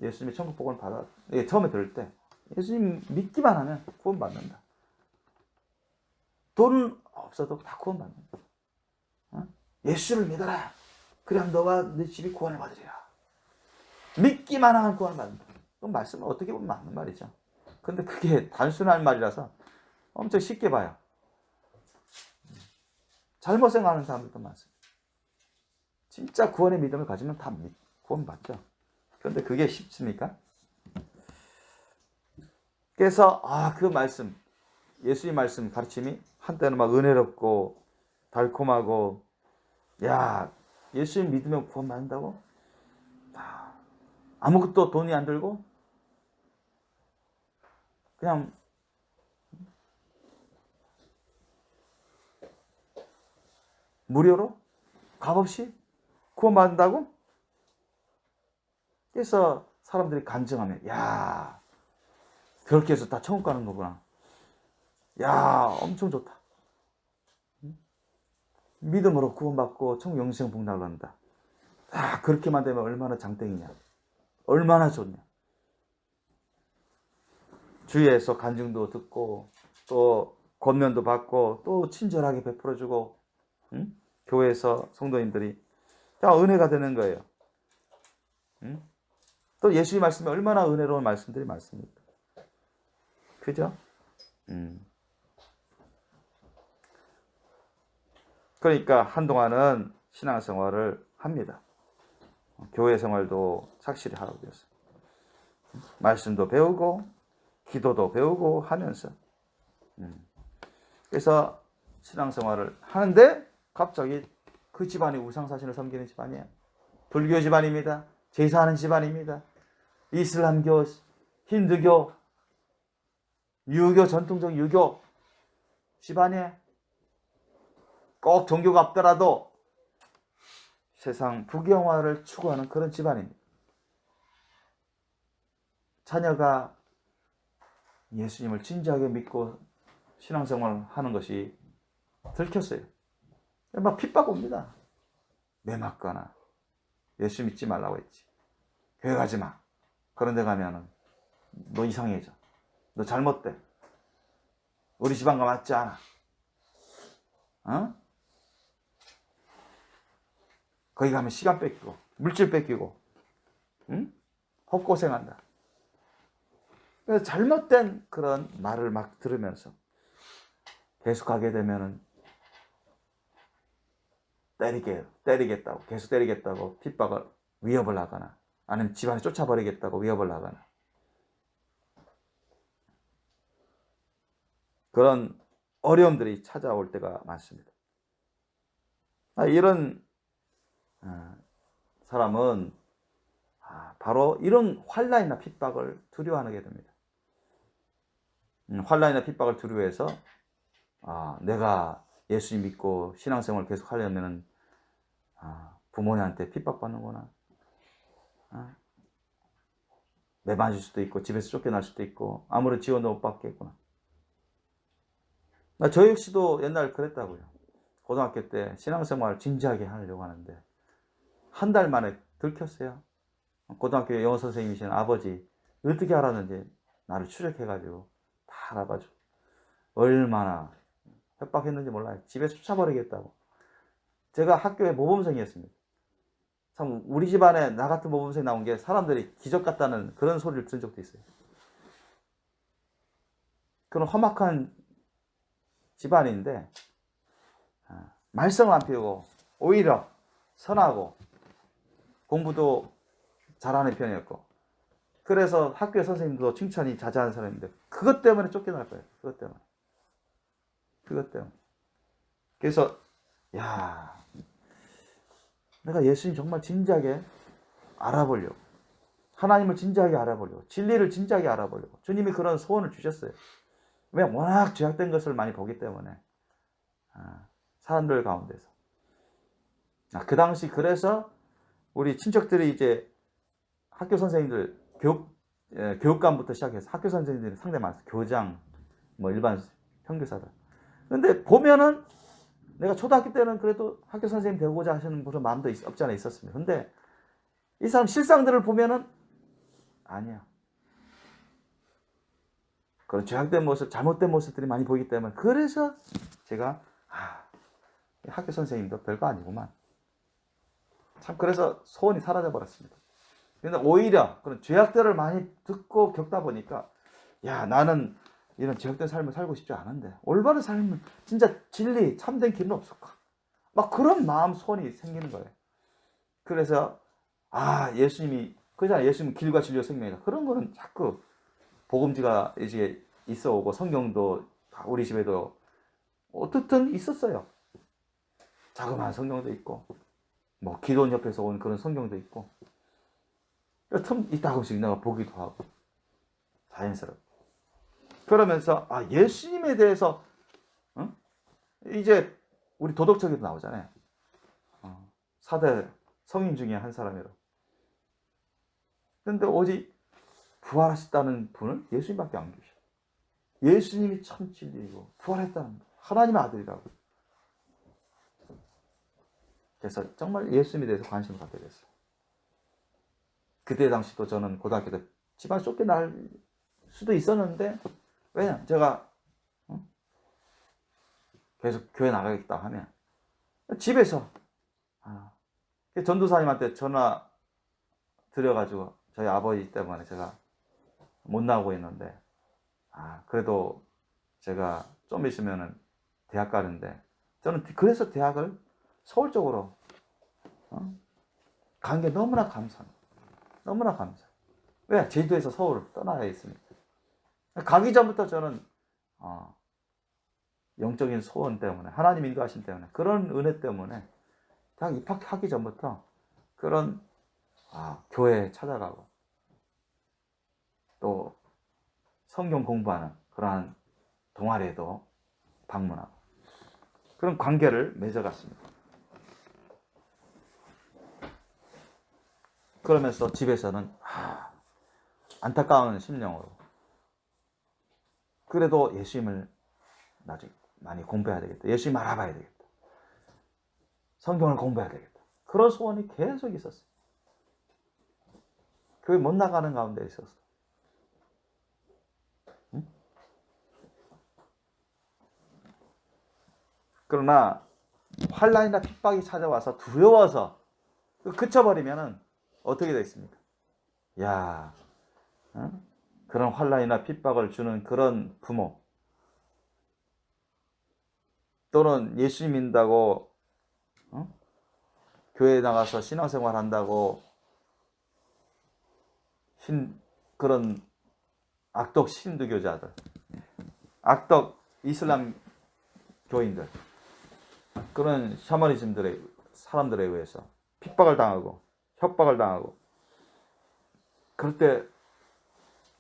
예수님의 천국 복음을 받아, 처음에 들을 때 예수님 믿기만 하면 구원받는다. 돈 없어도 다 구원받는다. 예수를 믿어라. 그럼 너와 네 집이 구원을 받으리라. 믿기만 하면 구원을 받는다. 그 말씀은 어떻게 보면 맞는 말이죠. 근데 그게 단순한 말이라서 엄청 쉽게 봐요. 잘못 생각하는 사람들도 많습니다. 진짜 구원의 믿음을 가지면 다 구원받죠. 그런데 그게 쉽습니까? 그래서 그 말씀, 예수의 말씀 가르침이 한때는 막 은혜롭고 달콤하고, 야, 예수님 믿으면 구원받는다고? 아무것도 돈이 안 들고 그냥 무료로 값없이 구원받는다고? 그래서 사람들이 간증하면, 야, 그렇게 해서 다 천국 가는 거구나. 야, 엄청 좋다. 믿음으로 구원받고 천국 영생 복락을 한다. 그렇게만 되면 얼마나 장땡이냐. 얼마나 좋냐. 주위에서 간증도 듣고 또 권면도 받고 또 친절하게 베풀어주고, 교회에서 성도님들이 다 은혜가 되는 거예요. 또 예수의 말씀이 얼마나 은혜로운 말씀들이 많습니까? 그죠? 그러니까 한동안은 신앙생활을 합니다. 교회 생활도 착실히 하라고 했어요. 말씀도 배우고 기도도 배우고 하면서 그래서 신앙생활을 하는데 갑자기 그 집안이 우상사신을 섬기는 집안이에요. 불교 집안입니다. 제사하는 집안입니다. 이슬람교, 힌두교, 유교, 전통적 유교 집안이에요. 꼭 종교가 없더라도 세상 부경화를 추구하는 그런 집안입니다. 자녀가 예수님을 진지하게 믿고 신앙생활을 하는 것이 들켰어요. 막 핍박 옵니다. 매 맞거나 예수 믿지 말라고 했지. 교회 가지 마. 그런 데 가면은 너 이상해져. 너 잘못돼. 우리 집안과 맞지 않아. 거기 가면 시간 뺏기고 물질 뺏기고 헛고생한다. 그래서 잘못된 그런 말을 막 들으면서 계속 가게 되면은 때리겠다고, 계속 때리겠다고 핍박을, 위협을 하거나 아니면 집안에 쫓아버리겠다고 위협을 하거나 그런 어려움들이 찾아올 때가 많습니다. 이런 사람은 바로 이런 환난이나 핍박을 두려워하게 됩니다. 환난이나 핍박을 두려워해서 내가 예수님 믿고 신앙생활을 계속 하려면 부모님한테 핍박받는구나. 매 맞을 수도 있고 집에서 쫓겨날 수도 있고 아무런 지원도 못 받겠구나. 저 역시도 옛날 그랬다고요. 고등학교 때 신앙생활을 진지하게 하려고 하는데 한 달 만에 들켰어요. 고등학교 영어 선생님이신 아버지 어떻게 알았는지 나를 추적해가지고 다 알아봐줘. 얼마나 협박했는지 몰라요. 집에 쫓아버리겠다고. 제가 학교의 모범생이었습니다. 참 우리 집안에 나 같은 모범생이 나온 게 사람들이 기적 같다는 그런 소리를 들은 적도 있어요. 그런 험악한 집안인데 말썽을 안 피우고 오히려 선하고 공부도 잘하는 편이었고, 그래서 학교 선생님도 칭찬이 자자한 사람인데 그것 때문에 쫓겨날 거예요. 그것 때문에. 그래서 야, 내가 예수님 정말 진지하게 알아보려고, 하나님을 진지하게 알아보려고, 진리를 진지하게 알아보려고 주님이 그런 소원을 주셨어요. 왜? 워낙 죄악된 것을 많이 보기 때문에. 사람들 가운데서. 그 당시 그래서 우리 친척들이 이제 학교 선생님들, 교육감부터 시작해서 학교 선생님들이 상당히 많았어요. 교장, 뭐 일반 평교사들. 근데 보면은 내가 초등학교 때는 그래도 학교 선생님 되고자 하시는 그런 마음도 없지 않아 있었습니다. 근데 이 사람 실상들을 보면은 아니야. 그런 죄악된 모습, 잘못된 모습들이 많이 보이기 때문에, 그래서 제가 학교 선생님도 별거 아니구만. 참 그래서 소원이 사라져 버렸습니다. 근데 오히려 그런 죄악들을 많이 듣고 겪다 보니까 야, 나는 이런 죄악된 삶을 살고 싶지 않은데 올바른 삶은 진짜 진리 참된 길은 없을까? 막 그런 마음 소원이 생기는 거예요. 그래서 예수님이 그잖아요. 예수님은 길과 진리와 생명이다. 그런 거는 자꾸 복음지가 이제 있어 오고 성경도 우리 집에도 어떻든 있었어요. 자그마한 성경도 있고 뭐 기도원 옆에서 온 그런 성경도 있고 틈 이따금씩 내가 보기도 하고 자연스럽게 그러면서 예수님에 대해서 이제 우리 도덕책에도 나오잖아요. 4대 성인 중에 한 사람이라고. 근데 오직 부활하셨다는 분은 예수님밖에 안 계셔. 예수님이 참 진리이고 부활했다는 하나님의 아들이라고. 그래서 정말 예수님에 대해서 관심을 갖게 됐어요. 그때 당시도 저는 고등학교 때 집안 쫓겨날 수도 있었는데, 왜냐 제가 계속 교회 나가겠다 하면 집에서 전도사님한테 전화 드려가지고 저희 아버지 때문에 제가 못 나오고 있는데 그래도 제가 좀 있으면은 대학 가는데, 저는 그래서 대학을 서울 쪽으로 간 게 너무나 감사합니다. 너무나 감사해요. 왜? 제주도에서 서울을 떠나야 했으니까. 가기 전부터 저는 영적인 소원 때문에, 하나님 인도하심 때문에, 그런 은혜 때문에 대학 입학하기 전부터 그런 교회에 찾아가고 또 성경 공부하는 그러한 동아리에도 방문하고 그런 관계를 맺어갔습니다. 그러면서 집에서는 안타까운 심령으로 그래도 예수님을 나중에 많이 공부해야 되겠다. 예수님 알아봐야 되겠다. 성경을 공부해야 되겠다. 그런 소원이 계속 있었어요. 교회 못 나가는 가운데 있었어요. 그러나 환난이나 핍박이 찾아와서 두려워서 그쳐버리면은 어떻게 되겠습니까? 그런 환난이나 핍박을 주는 그런 부모, 또는 예수님 믿는다고 교회에 나가서 신앙생활 한다고 그런 악덕 신두교자들, 악덕 이슬람 교인들, 그런 샤머니즘들의 사람들에 의해서 핍박을 당하고 협박을 당하고, 그럴 때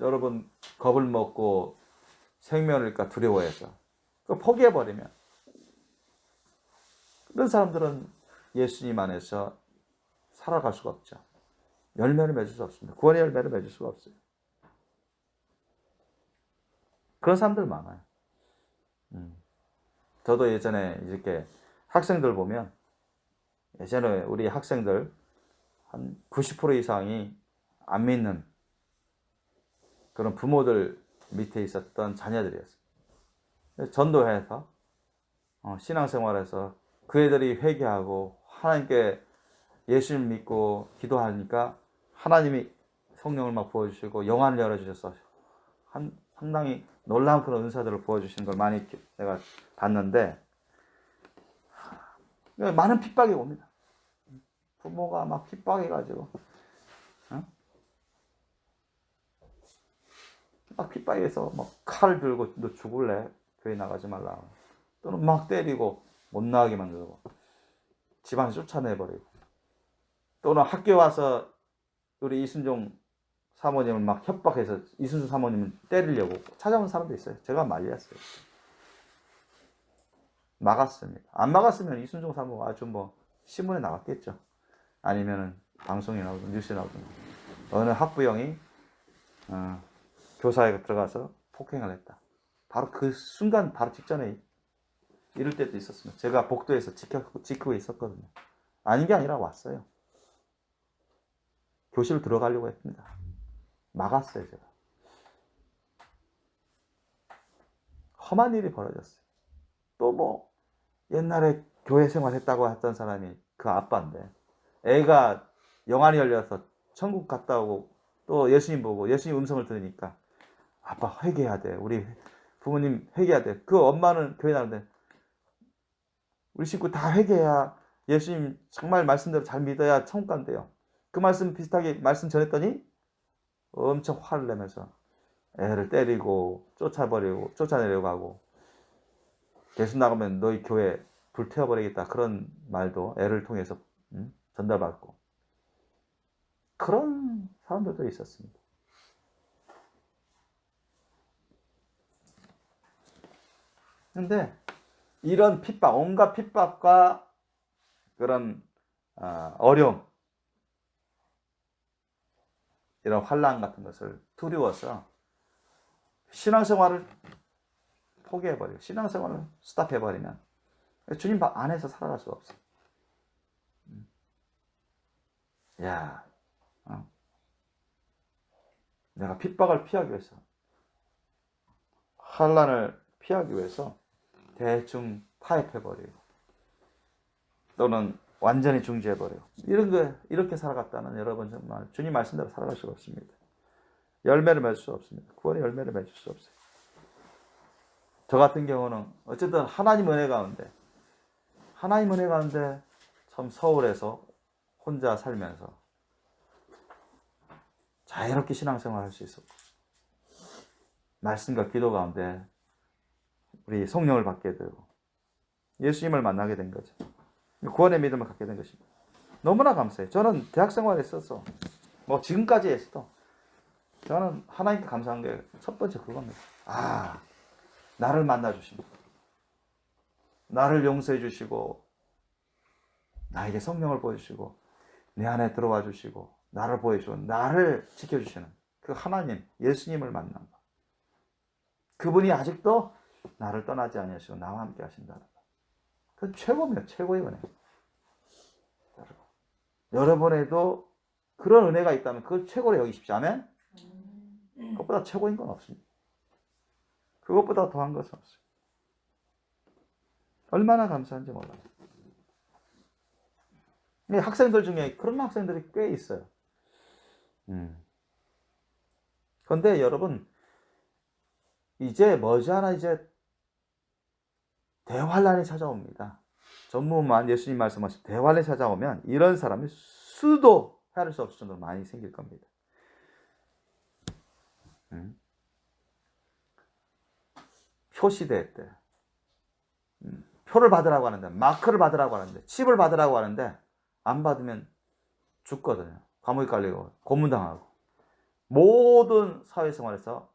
여러분 겁을 먹고 생명을 잃을까 두려워해서 포기해버리면 그런 사람들은 예수님 안에서 살아갈 수가 없죠. 열매를 맺을 수 없습니다. 구원의 열매를 맺을 수가 없어요. 그런 사람들 많아요. 저도 예전에 이렇게 학생들 보면, 예전에 우리 학생들 한 90% 이상이 안 믿는 그런 부모들 밑에 있었던 자녀들이었어요. 전도해서 신앙생활에서 그 애들이 회개하고 하나님께 예수님 믿고 기도하니까 하나님이 성령을 막 부어주시고 영안을 열어주셔서 상당히 놀라운 그런 은사들을 부어주시는 걸 많이 내가 봤는데, 많은 핍박이 옵니다. 부모가 막 핍박해가지고, 어? 막 핍박해서 막 칼을 들고 너 죽을래? 교회 나가지 말라. 또는 막 때리고 못 나가게 만들고 집안에서 쫓아내버리고, 또는 학교 와서 우리 이순종 사모님을 막 협박해서 이순종 사모님을 때리려고 찾아온 사람도 있어요. 제가 말렸어요. 막았습니다. 안 막았으면 이순종 사모 아주 뭐 신문에 나왔겠죠. 아니면은 방송에 나오든 뉴스에 나오든. 어느 학부형이 교사에 들어가서 폭행을 했다. 바로 그 순간 바로 직전에 이럴 때도 있었습니다. 제가 복도에서 지키고 있었거든요. 아닌 게 아니라 왔어요. 교실로 들어가려고 했습니다. 막았어요, 제가. 험한 일이 벌어졌어요. 또 뭐 옛날에 교회 생활했다고 했던 사람이 그 아빠인데, 애가 영안이 열려서 천국 갔다 오고 또 예수님 보고 예수님 음성을 들으니까 아빠 회개해야 돼. 우리 부모님 회개해야 돼. 그 엄마는 교회 나오는데 우리 식구 다 회개해야 예수님 정말 말씀대로 잘 믿어야 천국 간대요. 그 말씀 비슷하게 말씀 전했더니 엄청 화를 내면서 애를 때리고 쫓아내려고 하고, 계속 나가면 너희 교회 불태워버리겠다, 그런 말도 애를 통해서 전달받고, 그런 사람들도 있었습니다. 근데 이런 핍박, 온갖 핍박과 그런 어려움, 이런 환난 같은 것을 두려워서 신앙생활을 포기해버리고 신앙생활을 스탑해버리면 주님 안에서 살아갈 수가 없어요. 야, 내가 핍박을 피하기 위해서, 환난을 피하기 위해서 대충 타협해버리고 또는 완전히 중지해버리고 이렇게 살아갔다는 여러분 정말 주님 말씀대로 살아갈 수가 없습니다. 열매를 맺을 수 없습니다. 구원의 열매를 맺을 수 없어요. 저 같은 경우는 어쨌든 하나님 은혜 가운데 참 서울에서 혼자 살면서 자유롭게 신앙생활을 할 수 있었고, 말씀과 기도 가운데 우리 성령을 받게 되고 예수님을 만나게 된 거죠. 구원의 믿음을 갖게 된 것입니다. 너무나 감사해요. 저는 대학생활에 있어서 뭐 지금까지 했어도 저는 하나님께 감사한 게 첫 번째 그겁니다. 나를 만나주시고 나를 용서해 주시고 나에게 성령을 보여주시고 내 안에 들어와 주시고 나를 보여주고 나를 지켜주시는 그 하나님, 예수님을 만난 것. 그분이 아직도 나를 떠나지 아니하시고 나와 함께 하신다는 것. 그 최고입니다. 최고의 은혜. 여러분에도 그런 은혜가 있다면 그걸 최고로 여기십시오. 아멘? 그것보다 최고인 건 없습니다. 그것보다 더한 것은 없어요. 얼마나 감사한지 몰라요. 학생들 중에 그런 학생들이 꽤 있어요. 그런데 여러분, 이제 머지않아 이제 대환란이 찾아옵니다. 전무만 예수님 말씀하신 대환란이 찾아오면 이런 사람이 수도 헤아릴 수 없을 정도로 많이 생길 겁니다. 표시대 때 표를 받으라고 하는데, 마크를 받으라고 하는데, 칩을 받으라고 하는데 안 받으면 죽거든요. 감옥에 깔리고 고문당하고 모든 사회생활에서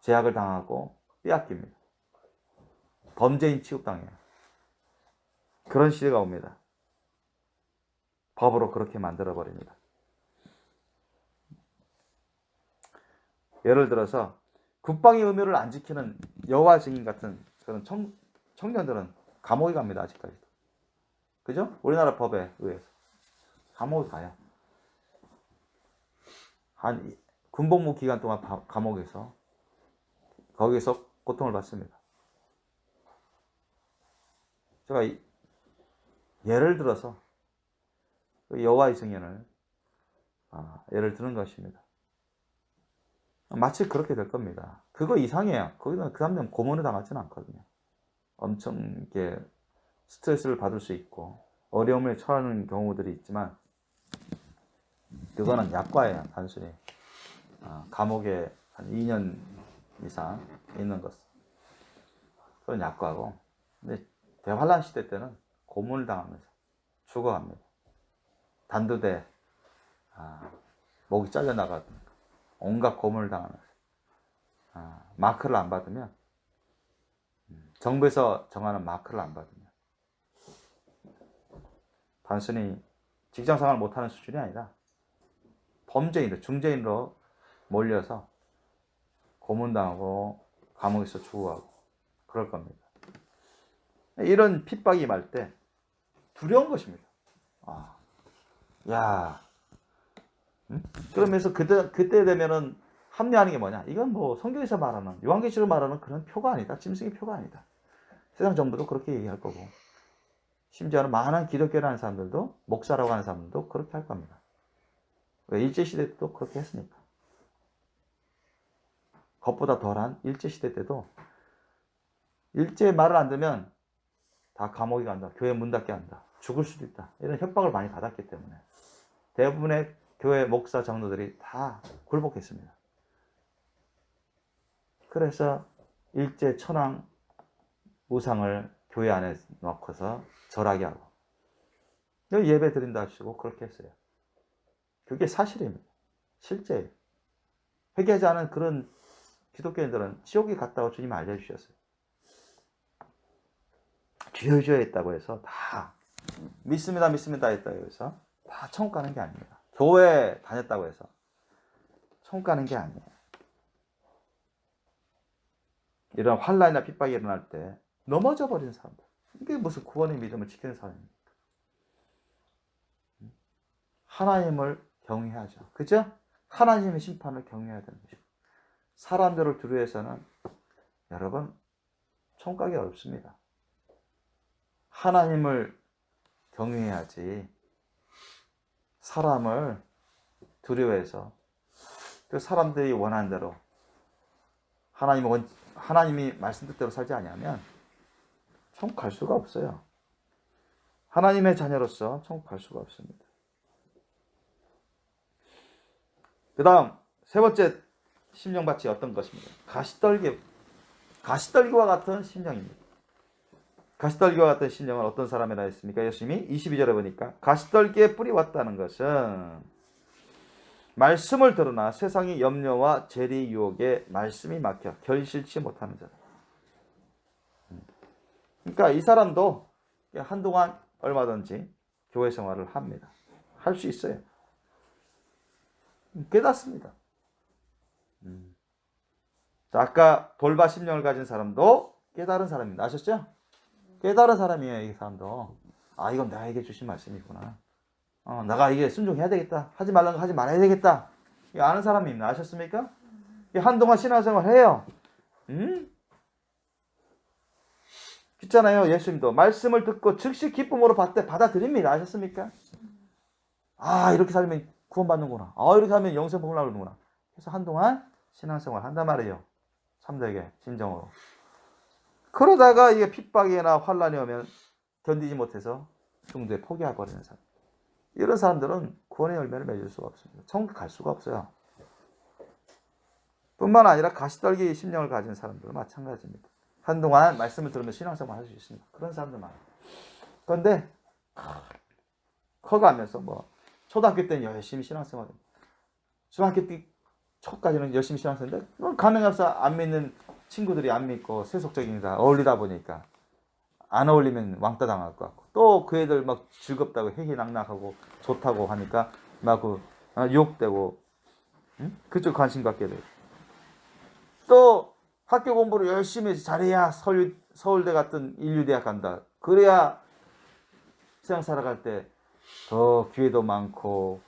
제약을 당하고 빼앗깁니다. 범죄인 취급당해요. 그런 시대가 옵니다. 법으로 그렇게 만들어버립니다. 예를 들어서 국방의 의무를 안 지키는 여호와 증인 같은 그런 청년들은 감옥에 갑니다. 아직까지도. 그죠? 우리나라 법에 의해서 감옥에 가요. 한 군복무 기간 동안 감옥에서 거기서 고통을 받습니다. 제가 예를 들어서 그 여호와의 증인을 예를 드는 것입니다. 마치 그렇게 될 겁니다. 그거 이상해요. 거기는 그 사람들은 고문을 당하지는 않거든요. 엄청 이렇게 스트레스를 받을 수 있고 어려움에 처하는 경우들이 있지만 그거는 약과예요. 단순히 감옥에 한 2년 이상 있는 것, 그런 약과고, 근데 대환란 시대 때는 고문을 당하면서 죽어갑니다. 단두대, 목이 잘려나가든 온갖 고문을 당하면서 마크를 안 받으면, 정부에서 정하는 마크를 안 받으면 단순히 직장생활을 못하는 수준이 아니라 범죄인으로, 중죄인으로 몰려서 고문당하고 감옥에서 죽어가고 그럴 겁니다. 이런 핍박이 임할 때 두려운 것입니다. 그러면서 그때 되면은 합리하는 게 뭐냐? 이건 뭐 성경에서 말하는, 요한계시로 말하는 그런 표가 아니다. 짐승의 표가 아니다. 세상 정부도 그렇게 얘기할 거고, 심지어는 많은 기독교라는 사람들도, 목사라고 하는 사람들도 그렇게 할 겁니다. 왜? 일제시대 때도 그렇게 했으니까. 그것보다 덜한 일제시대 때도 일제 말을 안 듣면 다 감옥에 간다. 교회 문 닫게 한다. 죽을 수도 있다. 이런 협박을 많이 받았기 때문에 대부분의 교회 목사 장로들이 다 굴복했습니다. 그래서 일제 천황 우상을 교회 안에 넣고서 절하게 하고 예배 드린다 하시고 그렇게 했어요. 그게 사실입니다. 실제예요. 회개하지 않은 그런 기독교인들은 지옥에 갔다고 주님이 알려주셨어요. 주여주여 했다고 해서 다 믿습니다 했다고 해서 다 천국 가는 게 아닙니다. 교회 다녔다고 해서 천국 가는 게 아니에요. 이런 환난이나 핍박이 일어날 때 넘어져 버린 사람들, 이게 무슨 구원의 믿음을 지키는 사람입니까? 하나님을 경외하죠. 그죠? 하나님의 심판을 경외해야 되는 것이고, 사람들을 두려워해서는 여러분 천국 가기 어렵습니다. 하나님을 경외해야지 사람을 두려워해서 그 사람들이 원하는 대로 하나님이 말씀 뜻대로 살지 아니하면 천국 갈 수가 없어요. 하나님의 자녀로서 천국 갈 수가 없습니다. 그 다음 세 번째 심령밭이 어떤 것입니까? 가시떨기와 같은 심령입니다. 가시떨기와 같은 심령은 어떤 사람이라 했습니까? 예수님이 22절에 보니까 가시떨기에 뿌리 왔다는 것은 말씀을 들으나 세상의 염려와 재리 유혹에 말씀이 막혀 결실치 못하는 자다. 그러니까 이 사람도 한동안 얼마든지 교회 생활을 합니다. 할 수 있어요. 깨닫습니다. 자, 아까 돌바 심령을 가진 사람도 깨달은 사람입니다. 아셨죠? 깨달은 사람이에요. 이 사람도. 이건 나에게 주신 말씀이구나. 내가 이게 순종해야 되겠다. 하지 말라는 거 하지 말아야 되겠다. 이거 아는 사람입니다. 아셨습니까? 한동안 신앙생활 해요. 있잖아요. 예수님도 말씀을 듣고 즉시 기쁨으로 받아들입니다. 아셨습니까? 이렇게 살면 구원받는구나. 이렇게 하면 영생 복을 나누는구나. 그래서 한동안 신앙생활 한단 말이에요. 참되게 진정으로. 그러다가 이게 핍박이나 환란이 오면 견디지 못해서 중도에 포기해버리는 사람. 이런 사람들은 구원의 열매를 맺을 수가 없습니다. 천국 갈 수가 없어요. 뿐만 아니라 가시떨기 심령을 가진 사람들은 마찬가지입니다. 한동안 말씀을 들으면 신앙생활 할 수 있습니다. 그런 사람들 많아요. 그런데 커가면서 초등학교 때는 열심히 신앙생활, 중학교 때 초까지는 열심히 신앙생활인데 가면서 안 믿는 친구들이 안 믿고 세속적인다 어울리다 보니까 안 어울리면 왕따 당할 것 같고, 또 그 애들 막 즐겁다고 해희낙낙하고 좋다고 하니까 막 유혹되고 그쪽 관심 갖게 되고, 또 학교 공부를 열심히 잘해야 서울대 같은 인류대학 간다. 그래야 세상 살아갈 때 더 기회도 많고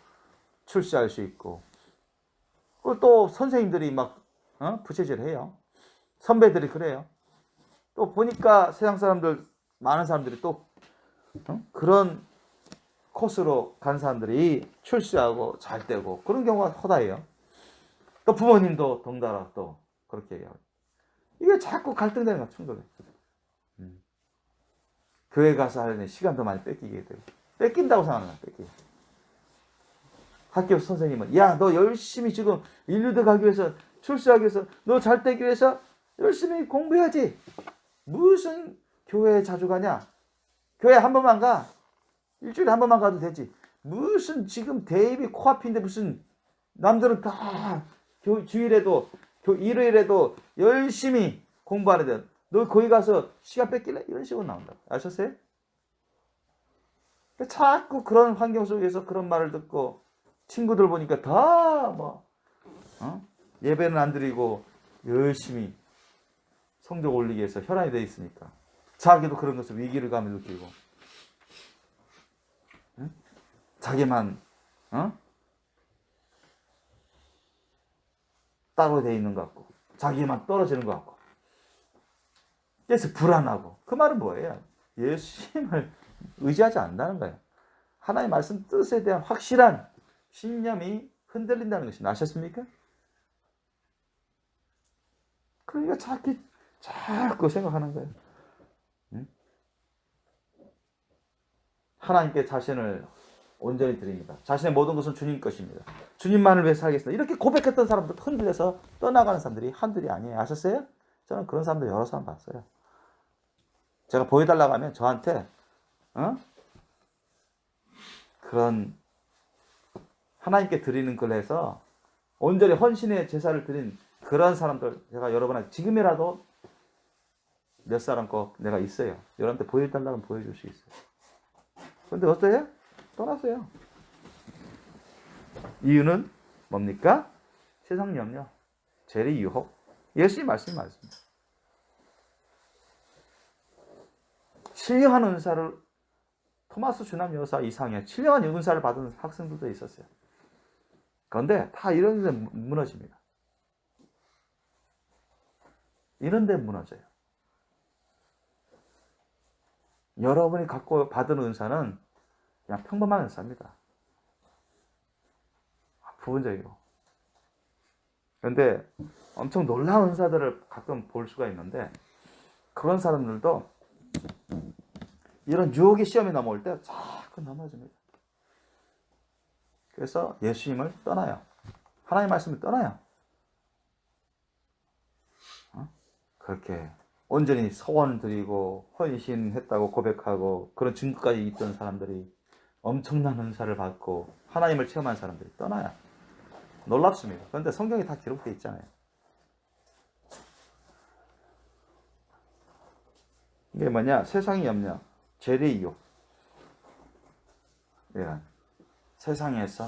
출세할 수 있고, 또 선생님들이 막 부채질 해요. 선배들이 그래요. 또 보니까 세상 사람들, 많은 사람들이 또 그런 코스로 간 사람들이 출세하고 잘 되고 그런 경우가 허다해요. 또 부모님도 덩달아 또 그렇게 얘기하고. 이게 자꾸 갈등되는 거야, 충돌이. 교회 가서 하려니 시간도 많이 뺏기게 되고. 뺏긴다고 생각하는 거야, 뺏기. 학교 선생님은, 야, 너 열심히 지금 인류대 가기 위해서, 출세하기 위해서, 너 잘 되기 위해서 열심히 공부해야지. 무슨 교회에 자주 가냐? 교회 한 번만 가. 일주일에 한 번만 가도 되지. 무슨 지금 대입이 코앞인데 무슨 남들은 다 주일에도 일요일에도 열심히 공부하는데 너 거기 가서 시간 뺏길래? 이런 식으로 나온다. 아셨어요? 자꾸 그런 환경 속에서 그런 말을 듣고 친구들 보니까 다 예배는 안 드리고 열심히 성적 올리기 위해서 혈안이 돼 있으니까 자기도 그런 것을 위기감을 느끼고 자기만 따로 돼 있는 것 같고 자기만 떨어지는 것 같고 그래서 불안하고 그 말은 뭐예요? 예수님을 의지하지 않는다는 거예요. 하나님의 말씀 뜻에 대한 확실한 신념이 흔들린다는 것입니다. 아셨습니까? 그러니까 자꾸 생각하는 거예요. 하나님께 자신을 온전히 드립니다. 자신의 모든 것은 주님 것입니다. 주님만을 위해 살겠습니다. 이렇게 고백했던 사람들 흔들려서 떠나가는 사람들이 한둘이 아니에요. 아셨어요? 저는 그런 사람들 여러 사람 봤어요. 제가 보여달라고 하면 저한테 그런 하나님께 드리는 걸 해서 온전히 헌신의 제사를 드린 그런 사람들 제가 여러분한테 지금이라도 몇 사람 거 내가 있어요. 여러분한테 보여달라고 하면 보여줄 수 있어요. 그런데 어때요? 떠났어요. 이유는 뭡니까? 세상 염려, 재리 유혹. 예수님 말씀이 맞습니다. 신령한 은사를 토마스 주남 여사 이상의 신령한 은사를 받은 학생들도 있었어요. 그런데 다 이런 데 무너집니다. 이런 데 무너져요. 여러분이 갖고 받은 은사는 그냥 평범한 은사입니다. 부분적이고. 그런데 엄청 놀라운 은사들을 가끔 볼 수가 있는데 그런 사람들도 이런 유혹의 시험이 넘어올 때 자꾸 넘어집니다. 그래서 예수님을 떠나요. 하나님의 말씀을 떠나요. 그렇게 온전히 서원을 드리고 헌신했다고 고백하고 그런 증거까지 있던 사람들이 엄청난 은사를 받고 하나님을 체험한 사람들이 떠나요. 놀랍습니다. 그런데 성경에 다 기록되어 있잖아요. 이게 뭐냐? 세상의 염려, 죄의 유혹. 이런 세상에서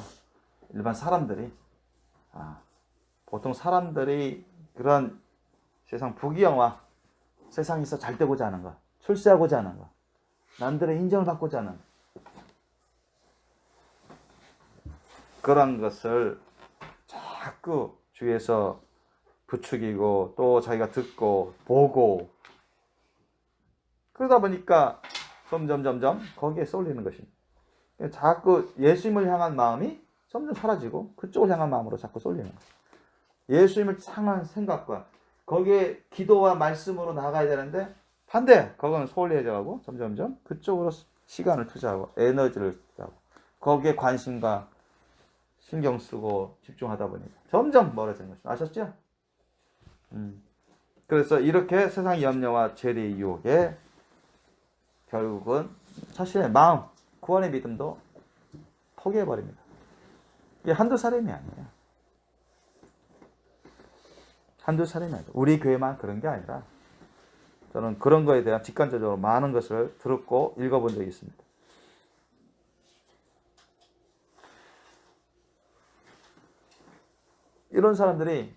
일반 사람들이 보통 사람들이 그런 세상 부귀영화, 세상에서 잘 되고자 하는 것, 출세하고자 하는 것, 남들의 인정을 받고자 하는 그런 것을 자꾸 주위에서 부추기고 또 자기가 듣고 보고 그러다 보니까 점점 거기에 쏠리는 것입니다. 자꾸 예수님을 향한 마음이 점점 사라지고 그쪽을 향한 마음으로 자꾸 쏠리는 거예요. 예수님을 향한 생각과 거기에 기도와 말씀으로 나가야 되는데 반대, 그거는 소홀해져가고 점점 그쪽으로 시간을 투자하고 에너지를 투자하고 거기에 관심과 신경 쓰고 집중하다 보니까 점점 멀어지는 것입니다. 아셨죠? 그래서 이렇게 세상의 염려와 죄의 유혹에 결국은 자신의 마음, 구원의 믿음도 포기해버립니다. 이게 한두 사람이 아니에요. 한두 사람이 아니에요. 우리 교회만 그런 게 아니라 저는 그런 거에 대한 직관적으로 많은 것을 들었고 읽어본 적이 있습니다. 이런 사람들이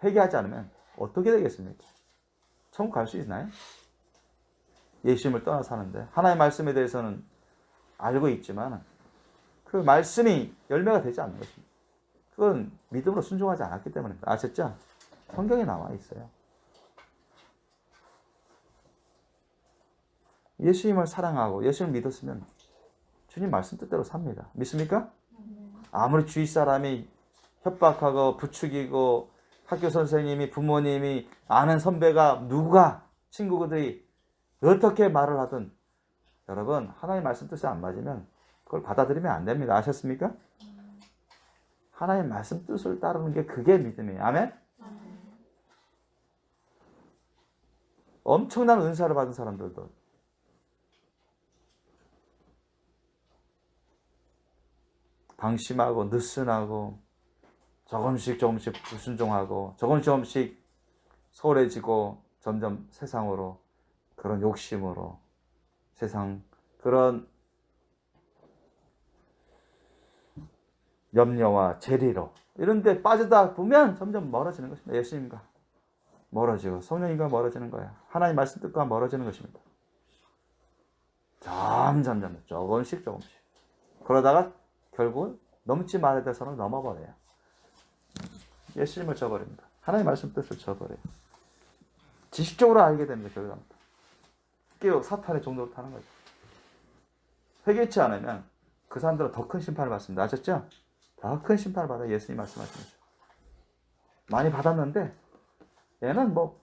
회개하지 않으면 어떻게 되겠습니까? 천국 갈 수 있나요? 예수님을 떠나 사는데 하나님의 말씀에 대해서는 알고 있지만 그 말씀이 열매가 되지 않는 것입니다. 그건 믿음으로 순종하지 않았기 때문입니다. 아셨죠? 성경에 나와 있어요. 예수님을 사랑하고 예수님을 믿었으면 주님 말씀 뜻대로 삽니다. 믿습니까? 아무리 주위 사람이 협박하고 부추기고 학교 선생님이 부모님이 아는 선배가 누가 친구들이 어떻게 말을 하든 여러분 하나님 말씀 뜻이 안 맞으면 그걸 받아들이면 안 됩니다. 아셨습니까? 하나님 말씀 뜻을 따르는 게 그게 믿음이에요. 아멘? 엄청난 은사를 받은 사람들도 방심하고 느슨하고 조금씩 불순종하고 조금씩 소홀해지고 점점 세상으로 그런 욕심으로 세상 그런 염려와 재리로 이런 데 빠지다 보면 점점 멀어지는 것입니다. 예수님과 멀어지고 성령님과 멀어지는 거예요. 하나님 말씀 뜻과 멀어지는 것입니다. 점점 조금씩 그러다가 결국 넘지 말아야 될 선을 넘어버려요. 예수님을 저버립니다. 하나님 말씀 뜻을 저버려요. 지식적으로 알게 됩니다. 결국은 깨어 사탄의 종로로 타는 거죠. 회개치 않으면 그 사람들은 더 큰 심판을 받습니다. 아셨죠? 더 큰 심판을 받아. 예수님 말씀하십니다. 많이 받았는데 얘는 뭐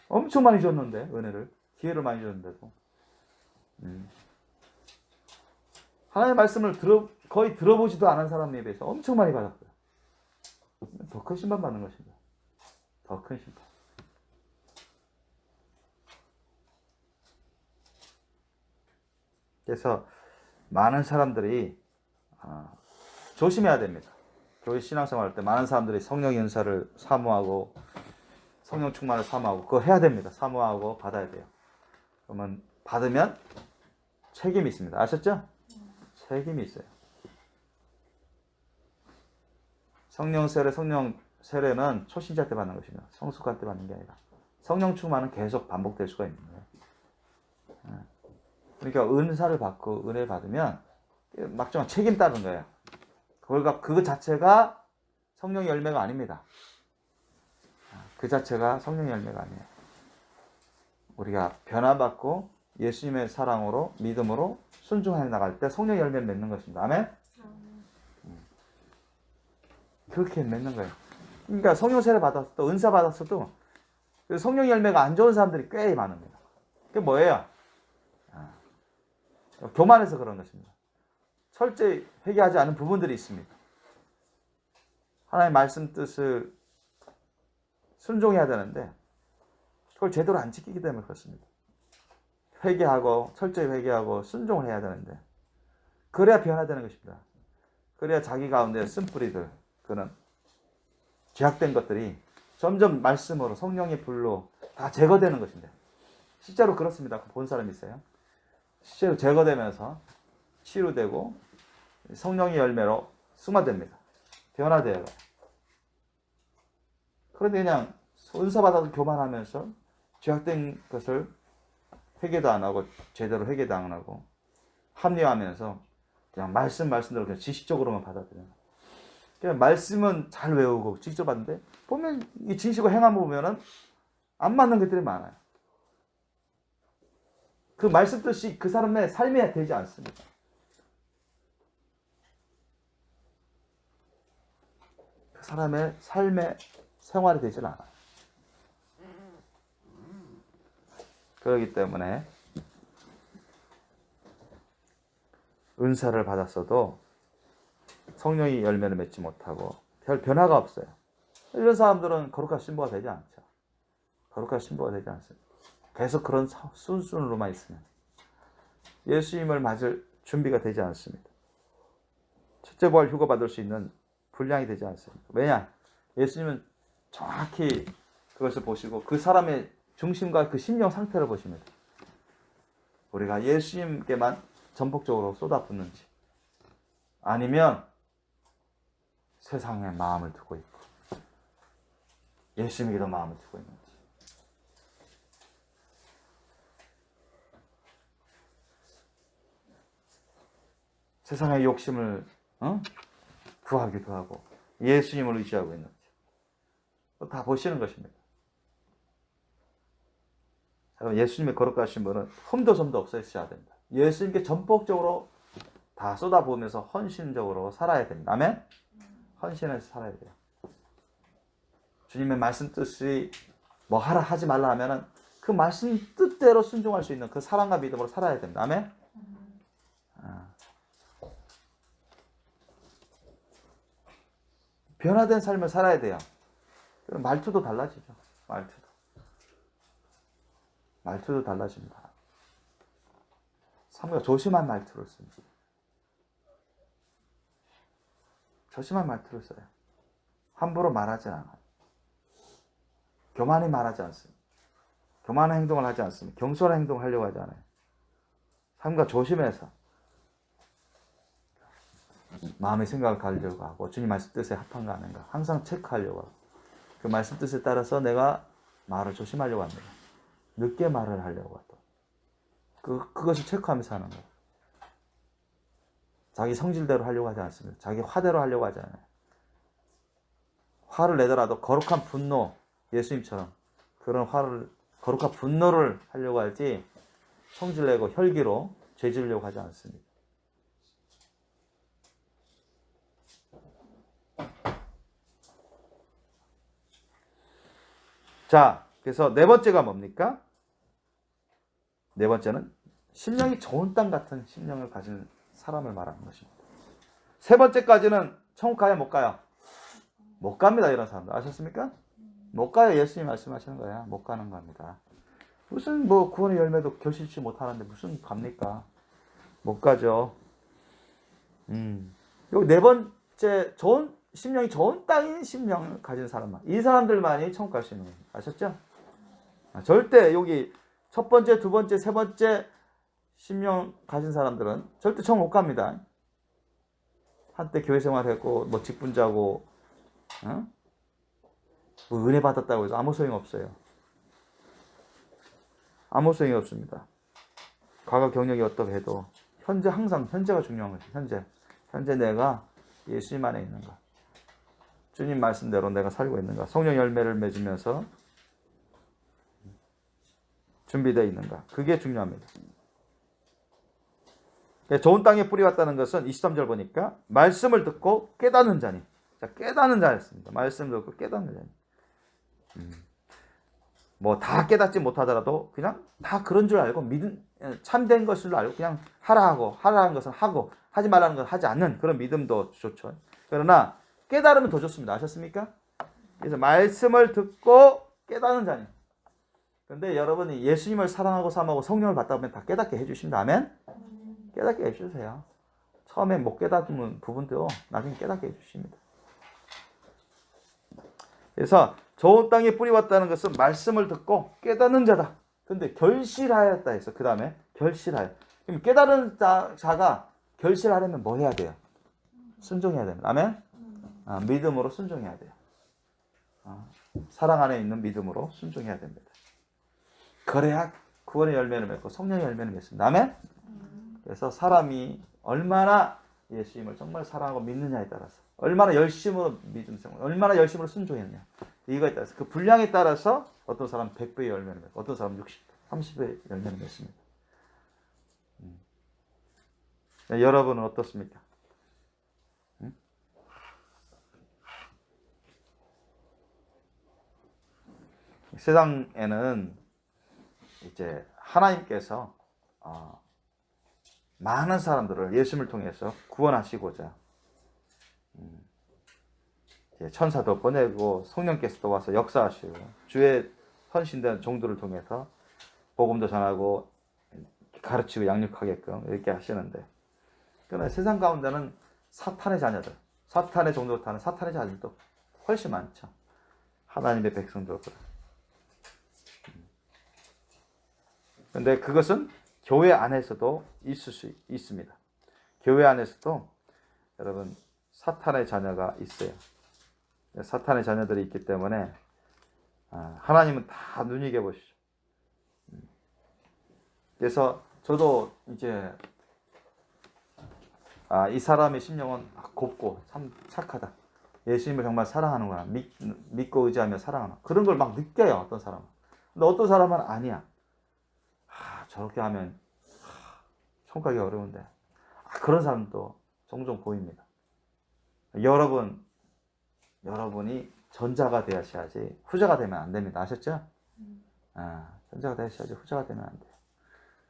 엄청 많이 줬는데 은혜를 기회를 많이 줬는데도 하나님의 말씀을 거의 들어보지도 않은 사람에 비해서 엄청 많이 받았어요. 더 큰 심판 받는 것입니다. 더 큰 심판. 그래서 많은 사람들이 조심해야 됩니다. 교회 신앙생활 할 때 많은 사람들이 성령의 은사를 사모하고 성령 충만을 사모하고 그거 해야 됩니다. 사모하고 받아야 돼요. 그러면 받으면 책임이 있습니다. 아셨죠? 책임이 있어요. 성령 세례는 초신자 때 받는 것입니다. 성숙할 때 받는 게 아니라 성령 충만은 계속 반복될 수가 있는 거예요. 그러니까 은사를 받고 은혜 받으면 막중한 책임 따르는 거예요. 그거 자체가 성령의 열매가 아닙니다. 그 자체가 성령의 열매가 아니에요. 우리가 변화받고 예수님의 사랑으로 믿음으로 순종해 나갈 때 성령의 열매를 맺는 것입니다. 아멘? 그렇게 맺는 거예요. 그러니까 성령 세례 받았어도 은사 받았어도 성령의 열매가 안 좋은 사람들이 꽤 많습니다. 그게 뭐예요? 교만해서 그런 것입니다. 철저히 회개하지 않은 부분들이 있습니다. 하나님의 말씀 뜻을 순종해야 되는데 그걸 제대로 안 지키기 때문에 그렇습니다. 회개하고 철저히 회개하고 순종을 해야 되는데 그래야 변화되는 것입니다. 그래야 자기 가운데 쓴뿌리들 그는 죄악된 것들이 점점 말씀으로 성령의 불로 다 제거되는 것인데 실제로 그렇습니다. 본 사람이 있어요. 실제로 제거되면서 치유되고 성령의 열매로 승화됩니다. 변화돼요. 그런데 그냥 은사 받아도 교만하면서 죄악된 것을 회개도 안 하고 제대로 회개도 안 하고 합리화하면서 그냥 말씀대로 그냥 지식적으로만 받아들여요. 그냥 말씀은 잘 외우고 직접 받는데 보면 이 진실과 행함 보면은 안 맞는 것들이 많아요. 그 말씀 뜻이 그 사람의 삶에 되지 않습니다. 그 사람의 삶의 생활이 되질 않아요. 그렇기 때문에 은사를 받았어도 성령의 열매를 맺지 못하고 별 변화가 없어요. 이런 사람들은 거룩한 신부가 되지 않죠. 거룩한 신부가 되지 않습니다. 계속 그런 순순으로만 있으면 예수님을 맞을 준비가 되지 않습니다. 첫째 부활 휴가 받을 수 있는 분량이 되지 않습니다. 왜냐? 예수님은 정확히 그것을 보시고 그 사람의 중심과 그 심령 상태를 보십니다. 우리가 예수님께만 전폭적으로 쏟아붓는지 아니면 세상에 마음을 두고 있고 예수님에게도 마음을 두고 있는지 세상의 욕심을 구하기도 하고 예수님을 의지하고 있는지 다 보시는 것입니다. 여러분 예수님의 거룩하신 분은 흠도 점도 없으셔야 됩니다. 예수님께 전폭적으로 다 쏟아부으면서 헌신적으로 살아야 됩니다. 아멘? 헌신해서 살아야 돼요. 주님의 말씀 뜻이 뭐 하라 하지 말라 하면은 그 말씀 뜻대로 순종할 수 있는 그 사랑과 믿음으로 살아야 됩니다. 아멘? 변화된 삶을 살아야 돼요. 그럼 말투도 달라지죠. 말투도 달라집니다. 사무가 조심한 말투를 씁니다. 조심한 말투를 써요. 함부로 말하지 않아요. 교만히 말하지 않습니다. 교만한 행동을 하지 않습니다. 경솔한 행동을 하려고 하지 않아요. 삶과 조심해서 마음의 생각을 가리려고 하고 주님 말씀 뜻에 합한가 아닌가 항상 체크하려고 하고 그 말씀 뜻에 따라서 내가 말을 조심하려고 합니다. 늦게 말을 하려고 하고 그것을 체크하면서 하는 거예요. 자기 성질대로 하려고 하지 않습니다. 자기 화대로 하려고 하지 않아요. 화를 내더라도 거룩한 분노, 예수님처럼 그런 화를 거룩한 분노를 하려고 하지 성질내고 혈기로 죄지으려고 하지 않습니다. 자, 그래서 네 번째가 뭡니까? 네 번째는 심령이 좋은 땅 같은 심령을 가진 사람을 말하는 것입니다. 세 번째까지는 천국 가요, 못 가요? 못 갑니다, 이런 사람들. 아셨습니까? 못 가요. 예수님 말씀하시는 거야. 못 가는 겁니다. 무슨 뭐 구원의 열매도 결실치 못하는데 무슨 갑니까? 못 가죠. 여기 네 번째 심령이 좋은 땅인 심령을 가진 사람만, 이 사람들만이 천국 갈 수 있는 겁니다. 아셨죠? 절대 여기 첫 번째, 두 번째, 세 번째 심령 가진 사람들은 절대 천국 못 갑니다. 한때 교회 생활했고 뭐 직분자고 뭐 은혜 받았다고 해서 아무 소용 없어요. 아무 소용이 없습니다. 과거 경력이 어떻게 해도 현재 항상 현재가 중요한 거죠. 현재 내가 예수님 안에 있는가, 주님 말씀대로 내가 살고 있는가, 성령 열매를 맺으면서 준비되어 있는가, 그게 중요합니다. 좋은 땅에 뿌리 왔다는 것은 23절 보니까 말씀을 듣고 깨닫는 자니, 자, 깨닫는 자였습니다. 말씀을 듣고 깨닫는 자니. 뭐 다 깨닫지 못하더라도 그냥 다 그런 줄 알고 참된 것을 알고 그냥 하라는 것은 하고 하지 말라는 것은 하지 않는 그런 믿음도 좋죠. 그러나 깨달으면 더 좋습니다. 아셨습니까? 그래서 말씀을 듣고 깨닫는 자니. 그런데 여러분이 예수님을 사랑하고 사모하고 성령을 받다 보면 다 깨닫게 해주십니다. 아멘? 깨닫게 해주세요. 처음에 못 깨닫는 부분도 나중에 깨닫게 해주십니다. 그래서 좋은 땅에 뿌리 왔다는 것은 말씀을 듣고 깨닫는 자다. 근데 결실하였다 해서 그 다음에 결실하여. 그럼 깨달은 자가 결실하려면 뭐 해야 돼요? 순종해야 됩니다. 아멘? 믿음으로 순종해야 돼요. 사랑 안에 있는 믿음으로 순종해야 됩니다. 그래야 구원의 열매를 맺고 성령의 열매를 맺습니다. 아멘? 그래서 사람이 얼마나 예수님을 정말 사랑하고 믿느냐에 따라서, 얼마나 열심으로 믿음 생활, 얼마나 열심으로 순종했냐, 이거에 따라서, 그 분량에 따라서 어떤 사람은 100배의 열매를 맺고 어떤 사람은 60, 30배의 열매를 맺습니다. 여러분은 어떻습니까? 세상에는 이제 하나님께서 많은 사람들을 예수님을 통해서 구원하시고자 천사도 보내고 성령께서도 와서 역사하시고 주의 헌신된 종들을 통해서 복음도 전하고 가르치고 양육하게끔 이렇게 하시는데, 그러나 세상 가운데는 사탄의 자녀들, 사탄의 종들을 타는 사탄의 자녀들도 훨씬 많죠. 하나님의 백성들보다. 그런데 그것은 교회 안에서도 있을 수 있습니다. 교회 안에서도 여러분 사탄의 자녀가 있어요. 사탄의 자녀들이 있기 때문에 하나님은 다 눈여겨보시죠. 그래서 저도 이제 이 사람의 심령은 곱고 참 착하다, 예수님을 정말 사랑하는구나, 믿고 의지하며 사랑하는 그런 걸 막 느껴요. 어떤 사람은. 근데 어떤 사람은 아니야. 저렇게 하면 성과기 어려운데. 그런 사람도 종종 보입니다. 여러분이 전자가 되셔야지 후자가 되면 안 됩니다. 아셨죠? 전자가 되셔야지 후자가 되면 안 돼요.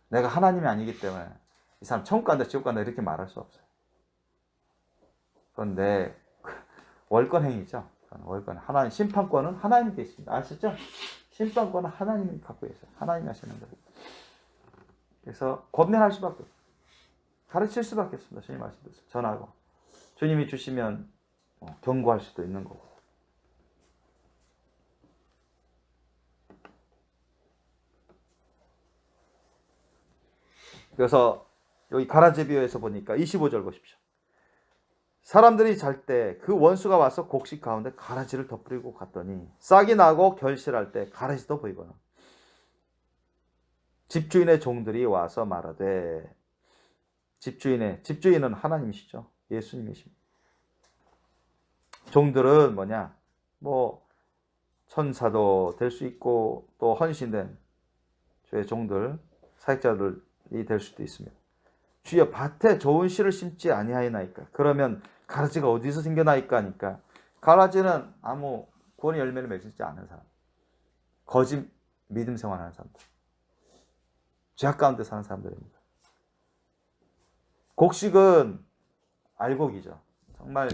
내가 하나님이 아니기 때문에 이 사람 천국 간다 지옥 간다 이렇게 말할 수 없어요. 그건 내 월권 행위죠. 월권. 하나님 심판권은 하나님이 계십니다. 아시죠? 심판권은 하나님이 갖고 계세요. 하나님이 하시는 거예요. 그래서 권면할 수밖에 없어요. 가르칠 수밖에 없습니다. 주님 말씀대로 전하고 주님이 주시면 경고할 수도 있는 거고. 그래서 여기 가라지 비유에서 보니까 25절 보십시오. 사람들이 잘 때 그 원수가 와서 곡식 가운데 가라지를 덮으리고 갔더니 싹이 나고 결실할 때 가라지도 보이거나 집주인의 종들이 와서 말하되 집주인은 하나님이시죠. 예수님이십니다. 종들은 뭐냐? 천사도 될 수 있고 또 헌신된 주의 종들, 사역자들이 될 수도 있습니다. 주여 밭에 좋은 씨를 심지 아니하였나이까? 그러면 가라지가 어디서 생겨나이까 하니까 가라지는 아무 구원의 열매를 맺지 않은 사람, 거짓 믿음 생활하는 사람들, 죄악 가운데 사는 사람들입니다. 곡식은 알곡이죠. 정말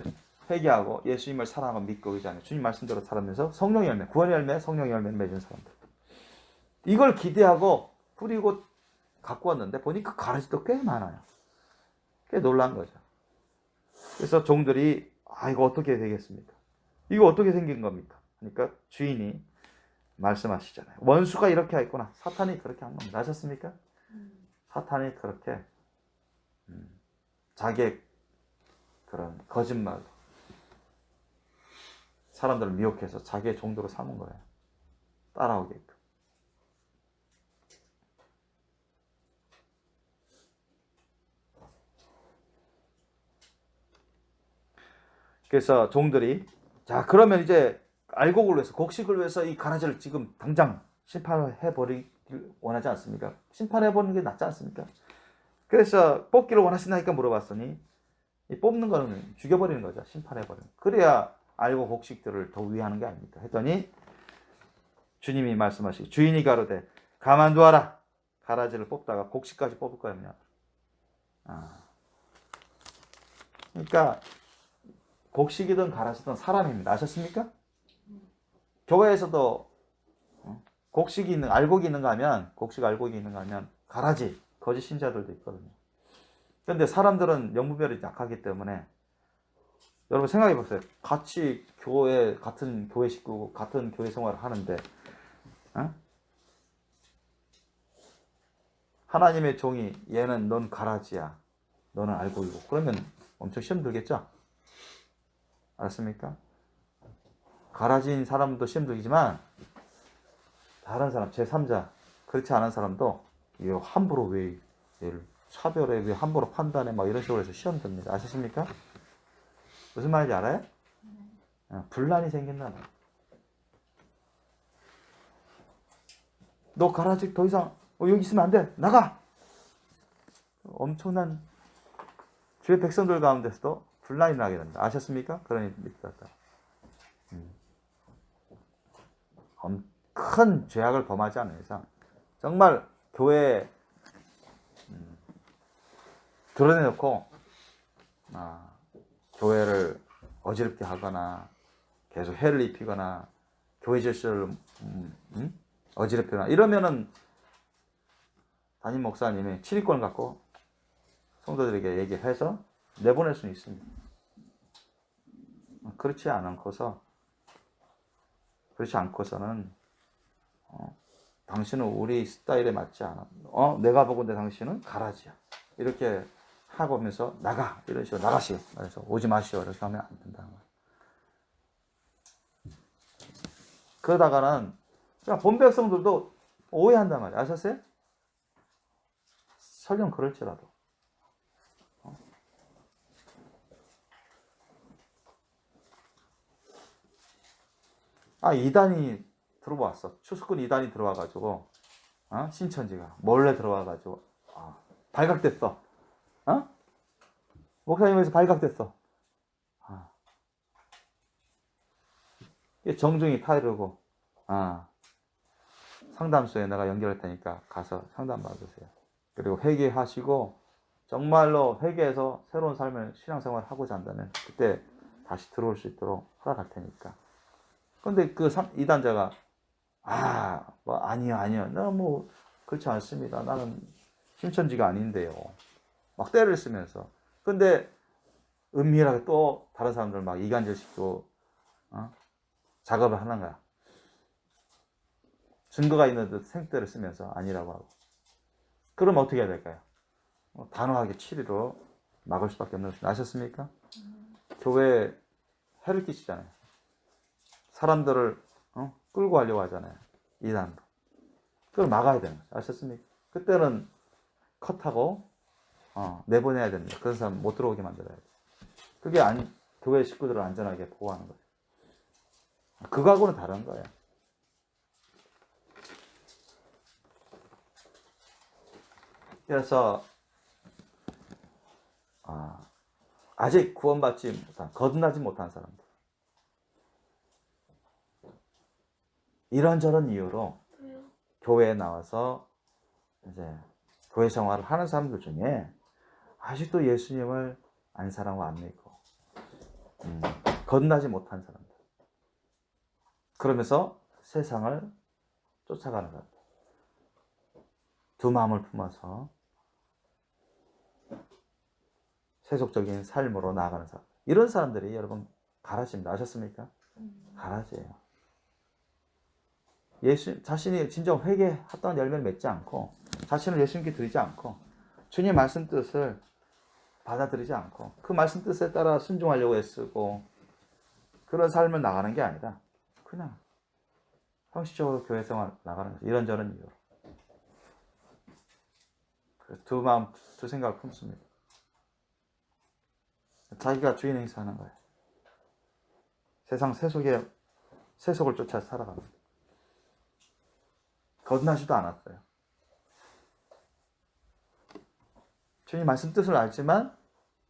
회개하고 예수님을 사랑하고 믿고 의지 하는 주님 말씀대로 살아면서 성령의 열매, 구원의 열매, 성령의 열매를 맺은 사람들. 이걸 기대하고 뿌리고 갖고 왔는데 보니까 가라지도 꽤 많아요. 꽤 놀란 거죠. 그래서 종들이 이거 어떻게 되겠습니까? 이거 어떻게 생긴 겁니까? 그러니까 주인이 말씀하시잖아요. 원수가 이렇게 했구나. 사탄이 그렇게 한 겁니다. 아셨습니까? 사탄이 그렇게 자기의 그런 거짓말로 사람들을 미혹해서 자기의 종도로 삼은 거예요. 따라오게끔. 그래서 종들이 자 그러면 이제 알곡을 위해서 곡식을 위해서 이 가라지를 지금 당장 심판해버리길 원하지 않습니까? 심판해버리는 게 낫지 않습니까? 그래서 뽑기를 원하시나니까 물어봤더니 이 뽑는 거는 죽여버리는 거죠. 심판해버리는. 그래야 알곡 곡식들을 더 위하는 게 아닙니까? 했더니 주님이 말씀하시기 주인이 가로되 가만두어라. 가라지를 뽑다가 곡식까지 뽑을 거였냐. 그러니까 곡식이든 가라지든 사람입니다. 아셨습니까? 교회에서도 곡식이 있는, 알곡이 있는가 하면, 곡식 알곡이 있는가 하면, 가라지, 거짓 신자들도 있거든요. 그런데 사람들은 영분별이 약하기 때문에, 여러분 생각해 보세요. 같이 같은 교회 식구고, 같은 교회 생활을 하는데, 하나님의 종이, 얘는 넌 가라지야. 너는 알곡이고. 그러면 엄청 시험 들겠죠? 알았습니까? 가라지인 사람도 시험 들기지만, 다른 사람, 제3자, 그렇지 않은 사람도 함부로 왜 얘를 차별해, 왜 함부로 판단해, 막 이런 식으로 해서 시험 듭니다. 아셨습니까? 무슨 말인지 알아요? 분란이 생긴다는 거예요. 너 가라지 더 이상 여기 있으면 안 돼. 나가! 엄청난 주의 백성들 가운데서도 분란이 나게 됩니다. 아셨습니까? 그런 일이 있었다. 큰 죄악을 범하지 않는 이상 정말 교회에 드러내놓고 교회를 어지럽게 하거나 계속 해를 입히거나 교회 질서를 어지럽히거나 이러면은 담임 목사님이 치리권을 갖고 성도들에게 얘기해서 내보낼 수는 있습니다. 그렇지 않고서는 당신은 우리 스타일에 맞지 않아. 내가 보건대 당신은 가라지야. 이렇게 하고 오면서 나가. 이런 식으로 나가시오. 그래서 오지 마시오. 이렇게 하면 안 된다는 거예요. 그러다가는 본 백성들도 오해한단 말이에요. 아셨어요? 설령 그럴지라도. 이단이 들어왔어. 추수꾼 이단이 들어와가지고 신천지가 몰래 들어와가지고 발각됐어. 목사님에서 발각됐어. 정중히 타이르고 상담소에 내가 연결할 테니까 가서 상담 받으세요. 그리고 회개하시고 정말로 회개해서 새로운 삶을 신앙생활을 하고자 한다면 그때 다시 들어올 수 있도록 허락할 테니까. 근데 그 이단자가 아니요 나 뭐 그렇지 않습니다. 나는 신천지가 아닌데요. 막 때를 쓰면서. 근데 은밀하게 또 다른 사람들 막 이간질시키고 작업을 하는 거야. 증거가 있는 듯 생떼를 쓰면서 아니라고 하고. 그럼 어떻게 해야 될까요? 단호하게 치리로 막을 수밖에 없는 것을 아셨습니까? 교회에 해를 끼치잖아요. 사람들을 끌고 가려고 하잖아요. 이단으로. 그걸 막아야 되는 거죠. 아셨습니까? 그때는 컷하고 내보내야 됩니다. 그런 사람 못 들어오게 만들어야 돼요. 그게 교회 식구들을 안전하게 보호하는 거죠. 그거하고는 다른 거예요. 그래서 아직 구원받지 못한, 거듭나지 못한 사람들, 이런저런 이유로 교회에 나와서 이제 교회 생활을 하는 사람들 중에 아직도 예수님을 안 사랑하고 안 믿고 거듭나지 못한 사람들, 그러면서 세상을 쫓아가는 사람들, 두 마음을 품어서 세속적인 삶으로 나아가는 사람, 이런 사람들이 여러분 가라지입니다. 아셨습니까? 가라지예요. 자신이 진정 회개에 합당한 열매를 맺지 않고 자신을 예수님께 드리지 않고 주님 말씀 뜻을 받아들이지 않고 그 말씀 뜻에 따라 순종하려고 애쓰고 그런 삶을 나가는 게 아니라 그냥 형식적으로 교회 생활 나가는 거죠. 이런저런 이유로. 두 마음, 두 생각을 품습니다. 자기가 주인 행사하는 거예요. 세상 세속을 쫓아 살아가는 거예요. 거듭나지도 않았어요. 주님 말씀 뜻을 알지만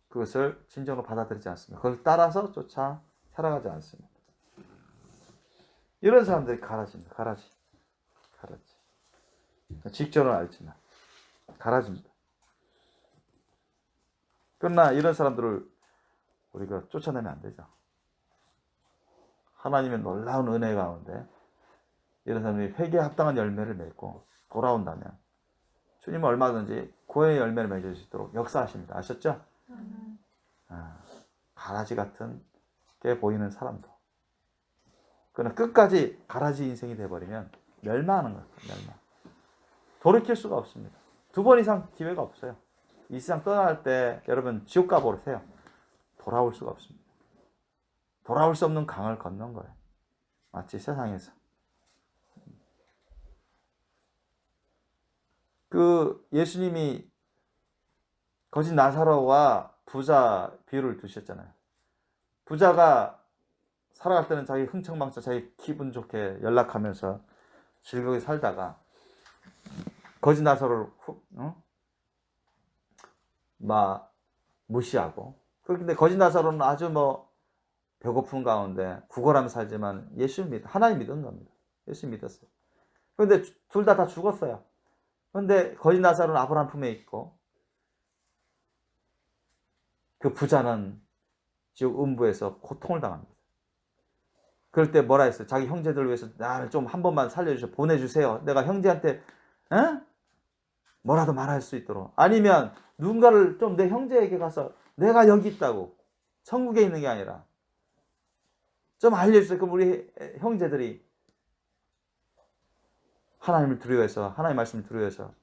그것을 진정으로 받아들이지 않습니다. 그걸 따라서 쫓아 살아가지 않습니다. 이런 사람들이 가라집니다. 가라지. 직전을 알지만 가라집니다. 그러나 이런 사람들을 우리가 쫓아내면 안 되죠. 하나님의 놀라운 은혜 가운데 이런 사람이 회개에 합당한 열매를 맺고 돌아온다면 주님은 얼마든지 구원의 열매를 맺을 수 있도록 역사하십니다. 아셨죠? 가라지 같은 게 보이는 사람도. 그러나 끝까지 가라지 인생이 돼버리면 멸망하는 거예요. 멸망. 돌이킬 수가 없습니다. 2번 이상 기회가 없어요. 이 세상 떠날 때 여러분 지옥 가보세요. 돌아올 수가 없습니다. 돌아올 수 없는 강을 건넌 거예요. 마치 세상에서. 예수님이 거짓 나사로와 부자 비유를 두셨잖아요. 부자가 살아갈 때는 자기 흥청망청 자기 기분 좋게 연락하면서 즐겁게 살다가 거짓 나사로를 막 무시하고, 그런데 거짓 나사로는 아주 배고픈 가운데 구걸하며 살지만 하나님 믿은 겁니다. 예수 믿었어요. 그런데 둘 다 죽었어요. 그런데 거짓 나사로는 아브라함 품에 있고 그 부자는 지옥 음부에서 고통을 당합니다. 그럴 때 뭐라 했어요? 자기 형제들을 위해서 나를 좀 한 번만 살려주셔, 보내주세요. 내가 형제한테 뭐라도 말할 수 있도록. 아니면 누군가를 좀 내 형제에게 가서 내가 여기 있다고, 천국에 있는 게 아니라 좀 알려주세요. 그럼 우리 형제들이 하나님을 두려워해서, 하나님의 말씀을 두려워해서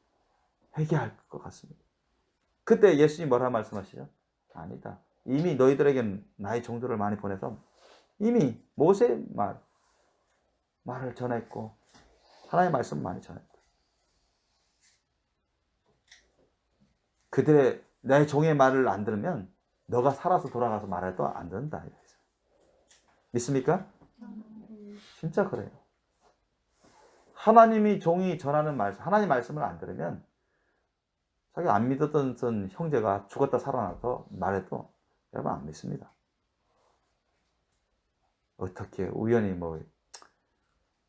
회개할 것 같습니다. 그때 예수님 뭐라 말씀하시죠? 아니다. 이미 너희들에겐 나의 종들을 많이 보내서 이미 모세의 말을 전했고 하나님의 말씀을 많이 전했고 그들의 내 종의 말을 안 들으면 너가 살아서 돌아가서 말해도 안 된다. 믿습니까? 진짜 그래요. 하나님이 종이 전하는 말씀, 하나님 말씀을 안 들으면 자기가 안 믿었던 형제가 죽었다 살아나서 말해도 여러분 안 믿습니다. 어떻게 우연히 뭐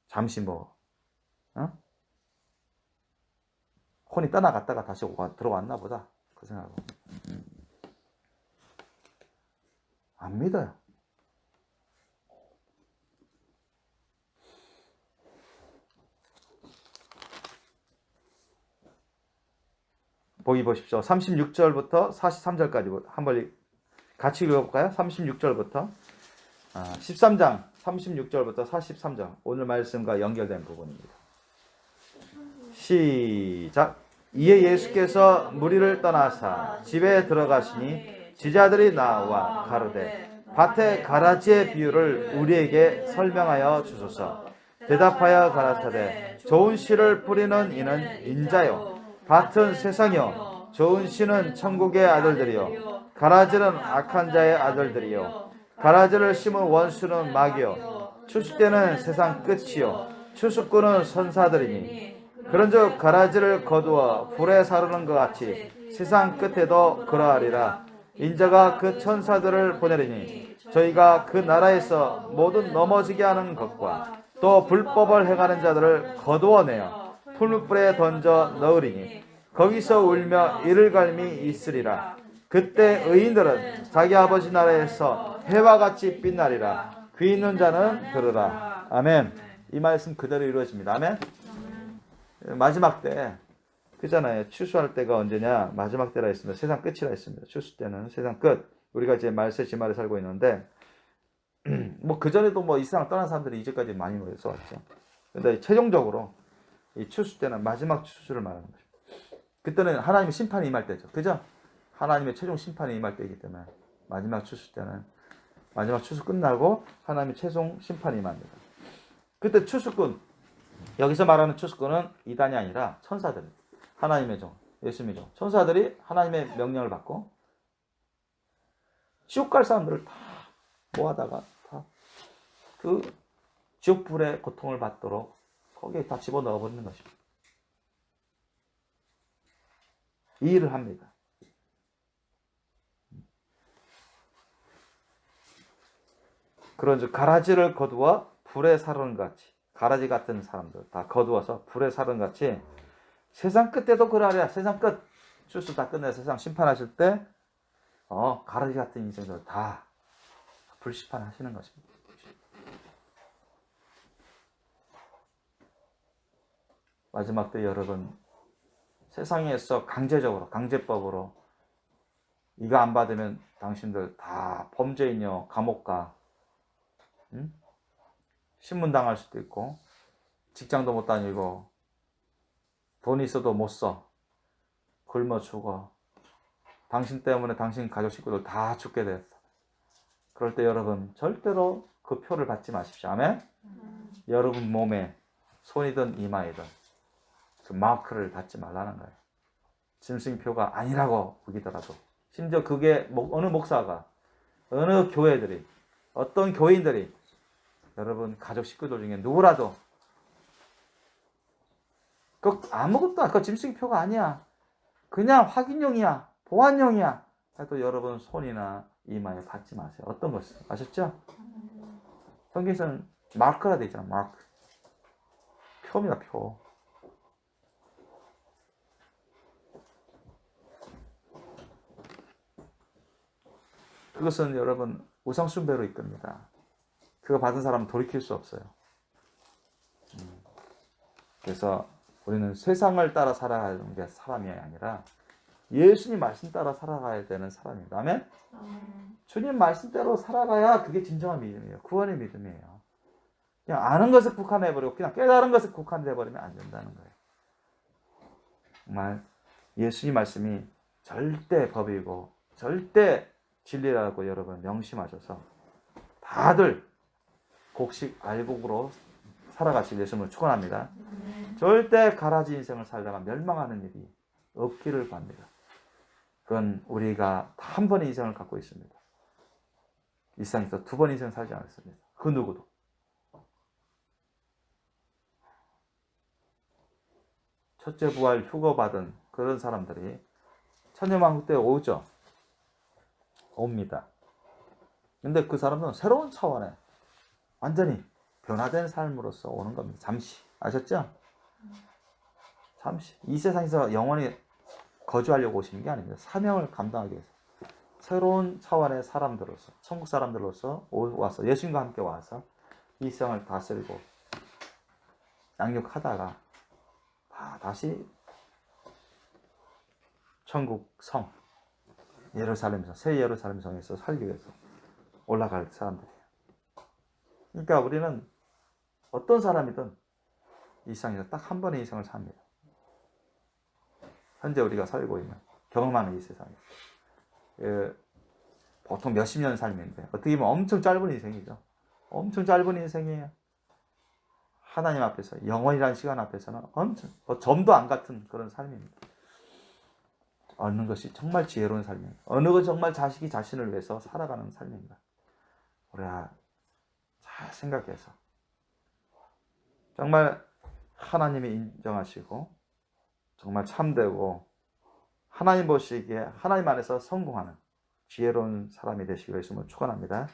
잠시 뭐 혼이 떠나갔다가 다시 들어왔나 보다 그 생각하고 안 믿어요. 보기 보십시오. 36절부터 43절까지 한번 같이 읽어볼까요? 36절부터 13장 36절부터 43절 오늘 말씀과 연결된 부분입니다. 시작. 이에 예수께서 무리를 떠나사 집에 들어가시니 제자들이 나와 가로되 밭의 가라지의 비유를 우리에게 설명하여 주소서. 대답하여 가라사대 좋은 씨를 뿌리는 이는 인자요 밭은 세상이요 좋은 씨는 천국의 아들들이요 가라지는 악한 자의 아들들이요 가라지를 심은 원수는 마귀요 추수 때는 세상 끝이요 추수꾼은 선사들이니 그런즉 가라지를 거두어 불에 사르는 것 같이 세상 끝에도 그러하리라. 인자가 그 천사들을 보내리니 저희가 그 나라에서 모든 넘어지게 하는 것과 또 불법을 행하는 자들을 거두어내어 풀무불에 던져 넣으리니 거기서 울며 이를 갈미 있으리라. 그때 의인들은 자기 아버지 나라에서 해와 같이 빛나리라. 귀 있는 자는 들으라. 아멘. 이 말씀 그대로 이루어집니다. 아멘. 마지막 때 그잖아요. 추수할 때가 언제냐? 마지막 때라 했습니다. 세상 끝이라 했습니다. 추수 때는 세상 끝. 우리가 이제 말세 지말에 살고 있는데 뭐 그전에도 뭐 이 세상을 떠난 사람들이 이제까지 많이 모여서 왔죠. 근데 최종적으로 이 추수 때는 마지막 추수를 말하는 거죠. 그때는 하나님의 심판이 임할 때죠. 그죠? 하나님의 최종 심판이 임할 때이기 때문에 마지막 추수 때는 마지막 추수 끝나고 하나님의 최종 심판이 임합니다. 그때 추수꾼 여기서 말하는 추수꾼은 이단이 아니라 천사들, 하나님의 종, 예수님의 종, 천사들이 하나님의 명령을 받고 지옥 갈 사람들을 다 모아다가 다 그 지옥 불의 고통을 받도록 거기에 다 집어넣어 버리는 것입니다. 이 일을 합니다. 그런즉 가라지를 거두어 불에 사르는 같이 가라지 같은 사람들 다 거두어서 불에 사르는 같이 세상 끝에도 그러하리라. 세상 끝 추수 다 끝내 세상 심판하실 때 가라지 같은 인생들 다 불심판하시는 것입니다. 마지막 때 여러분 세상에서 강제적으로 강제법으로 이거 안 받으면 당신들 다 범죄인이요 감옥 가 신문 당할 수도 있고 직장도 못 다니고 돈 있어도 못 써 굶어 죽어 당신 때문에 당신 가족 식구들 다 죽게 됐어. 그럴 때 여러분 절대로 그 표를 받지 마십시오. 아멘. 여러분 몸에 손이든 이마이든 그 마크를 받지 말라는 거예요. 짐승표가 아니라고 우기더라도 심지어 그게 어느 목사가 어느 교회들이 어떤 교인들이 여러분 가족 식구들 중에 누구라도 그 아무것도 그 짐승표가 아니야. 그냥 확인용이야. 보안용이야. 해도 여러분 손이나 이마에 받지 마세요. 어떤 것을 아셨죠? 성경에서는 마크라 되어 있잖아. 마크. 표입니다. 표. 그것은 여러분 우상숭배로 이끕니다. 그거 받은 사람은 돌이킬 수 없어요. 그래서 우리는 세상을 따라 살아가는 게 사람이 아니라 예수님 말씀 따라 살아가야 되는 사람입니다. 아멘? 주님 말씀대로 살아가야 그게 진정한 믿음이에요. 구원의 믿음이에요. 그냥 아는 것에 국한해버리고 그냥 깨달은 것에 국한돼버리면 안 된다는 거예요. 정말 예수님 말씀이 절대 법이고 절대 진리라고 여러분 명심하셔서 다들 곡식 알곡으로 살아가실 예수님을 축원합니다. 절대 가라지 인생을 살다가 멸망하는 일이 없기를 바랍니다. 그건 우리가 한 번의 인생을 갖고 있습니다. 이 세상에서 두 번 인생 살지 않았습니다. 그 누구도. 첫째 부활 휴거받은 그런 사람들이 천년왕국 때 오죠. 옵니다. 근데 그 사람은 새로운 차원의 완전히 변화된 삶으로서 오는 겁니다. 잠시. 아셨죠? 잠시. 이 세상에서 영원히 거주하려고 오시는 게 아닙니다. 사명을 감당하기 위해서. 새로운 차원의 사람들로서, 천국 사람들로서 와서, 예수님과 함께 와서 이 세상을 다스리고 양육하다가 다시 천국 성, 예루살렘성, 새 예루살렘 성에서 살기 위해서 올라갈 사람들이에요. 그러니까 우리는 어떤 사람이든 이 세상에서 딱 한 번의 인생을 삽니다. 현재 우리가 살고 있는, 경험하는 이 세상에서. 보통 몇십 년 삶인데 어떻게 보면 엄청 짧은 인생이죠. 엄청 짧은 인생이에요. 하나님 앞에서, 영원이라는 시간 앞에서는 엄청 점도 안 같은 그런 삶입니다. 어느 것이 정말 지혜로운 삶입니다. 어느 것이 정말 자식이 자신을 위해서 살아가는 삶입니다. 우리가 잘 생각해서 정말 하나님이 인정하시고 정말 참되고 하나님 보시기에 하나님 안에서 성공하는 지혜로운 사람이 되시기를 예수님을 축원합니다.